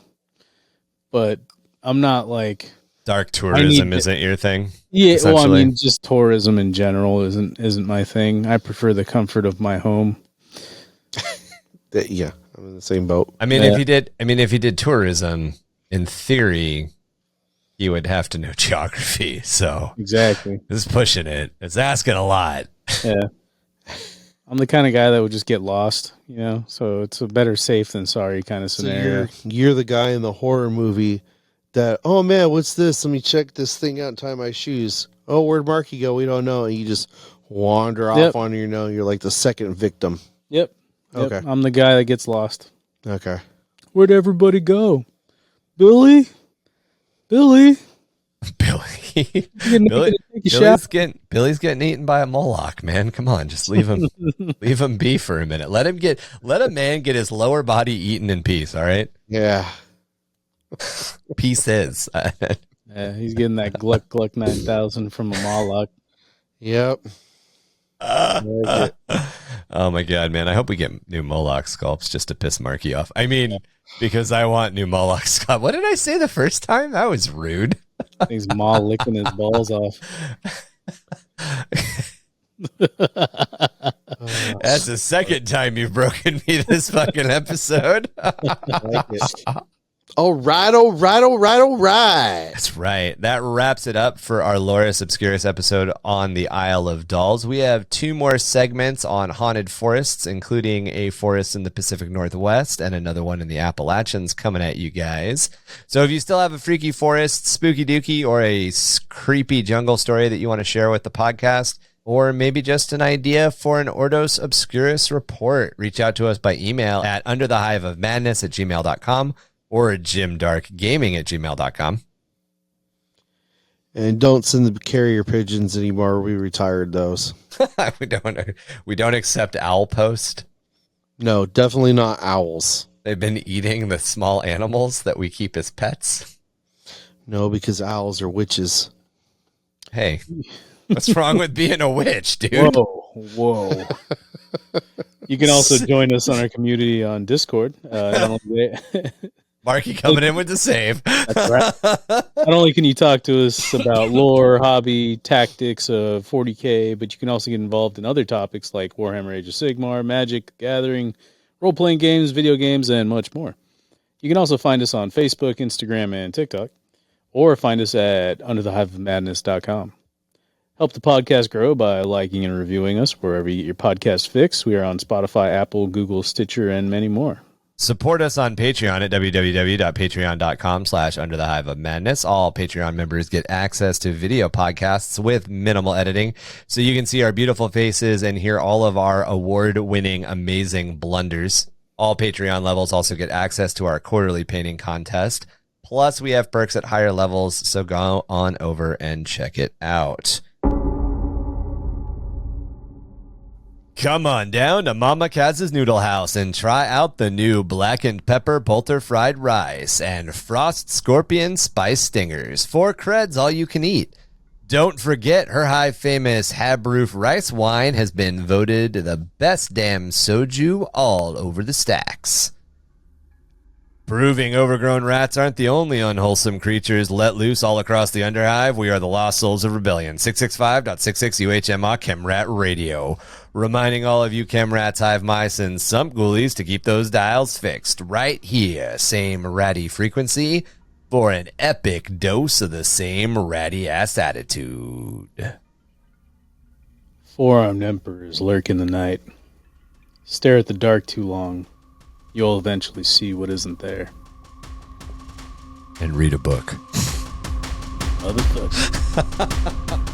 but I'm not like Dark tourism isn't your thing. Yeah, well, I mean, just tourism in general isn't my thing. I prefer the comfort of my home. Yeah, I'm in the same boat. I mean, if he did tourism, in theory, he would have to know geography. So exactly, it's pushing it. It's asking a lot. Yeah, I'm the kind of guy that would just get lost, So it's a better safe than sorry kind of scenario. So you're the guy in the horror movie that, oh man, what's this? Let me check this thing out and tie my shoes. Oh, where'd Marky go? We don't know. And you just wander off on your own. You're like the second victim. Yep. Okay. I'm the guy that gets lost. Okay. Where'd everybody go? Billy? Billy's getting eaten by a Moloch, man. Come on, just leave him be for a minute. Let a man get his lower body eaten in peace, all right? Yeah. Pieces. Yeah, he's getting that Gluck 9000 from a Moloch. Yep. Oh my god, man! I hope we get new Moloch sculpts just to piss Marky off. I mean, because I want new Moloch sculpt. What did I say the first time? That was rude. He's Maul licking his balls off. That's the second time you've broken me this fucking episode. All right. That's right. That wraps it up for our Lorus Obscurus episode on the Isle of Dolls. We have 2 more segments on haunted forests, including a forest in the Pacific Northwest and another one in the Appalachians coming at you guys. So if you still have a freaky forest, spooky dookie, or a creepy jungle story that you want to share with the podcast, or maybe just an idea for an Ordo Obscurus report, reach out to us by email at underthehiveofmadness@gmail.com or jimdarkgaming@gmail.com. And don't send the carrier pigeons anymore. We retired those. we don't accept owl post. No, definitely not owls. They've been eating the small animals that we keep as pets. No, because owls are witches. Hey, what's wrong with being a witch, dude? Whoa. You can also join us on our community on Discord. Marky coming in with the save. That's right. Not only can you talk to us about lore, hobby, tactics of 40K, but you can also get involved in other topics like Warhammer Age of Sigmar, Magic, Gathering, role-playing games, video games, and much more. You can also find us on Facebook, Instagram, and TikTok, or find us at underthehiveofmadness.com. Help the podcast grow by liking and reviewing us wherever you get your podcast fix. We are on Spotify, Apple, Google, Stitcher, and many more. Support us on Patreon at www.patreon.com/underthehiveofmadness. All Patreon members get access to video podcasts with minimal editing, so you can see our beautiful faces and hear all of our award-winning, amazing blunders. All Patreon levels also get access to our quarterly painting contest. Plus, we have perks at higher levels, so go on over and check it out. Come on down to Mama Kaz's Noodle House and try out the new blackened pepper bolter fried rice and frost scorpion spice stingers. 4 creds all you can eat. Don't forget her high famous Habroof rice wine has been voted the best damn soju all over the stacks. Proving overgrown rats aren't the only unwholesome creatures let loose all across the Underhive. We are the Lost Souls of Rebellion. 665.66 UHMA Chemrat Radio. Reminding all of you Chemrats, Hive Mice, and Sump Ghoulies to keep those dials fixed right here. Same ratty frequency for an epic dose of the same ratty-ass attitude. Four-armed emperors lurk in the night. Stare at the dark too long. You'll eventually see what isn't there. And read a book. Motherfucker.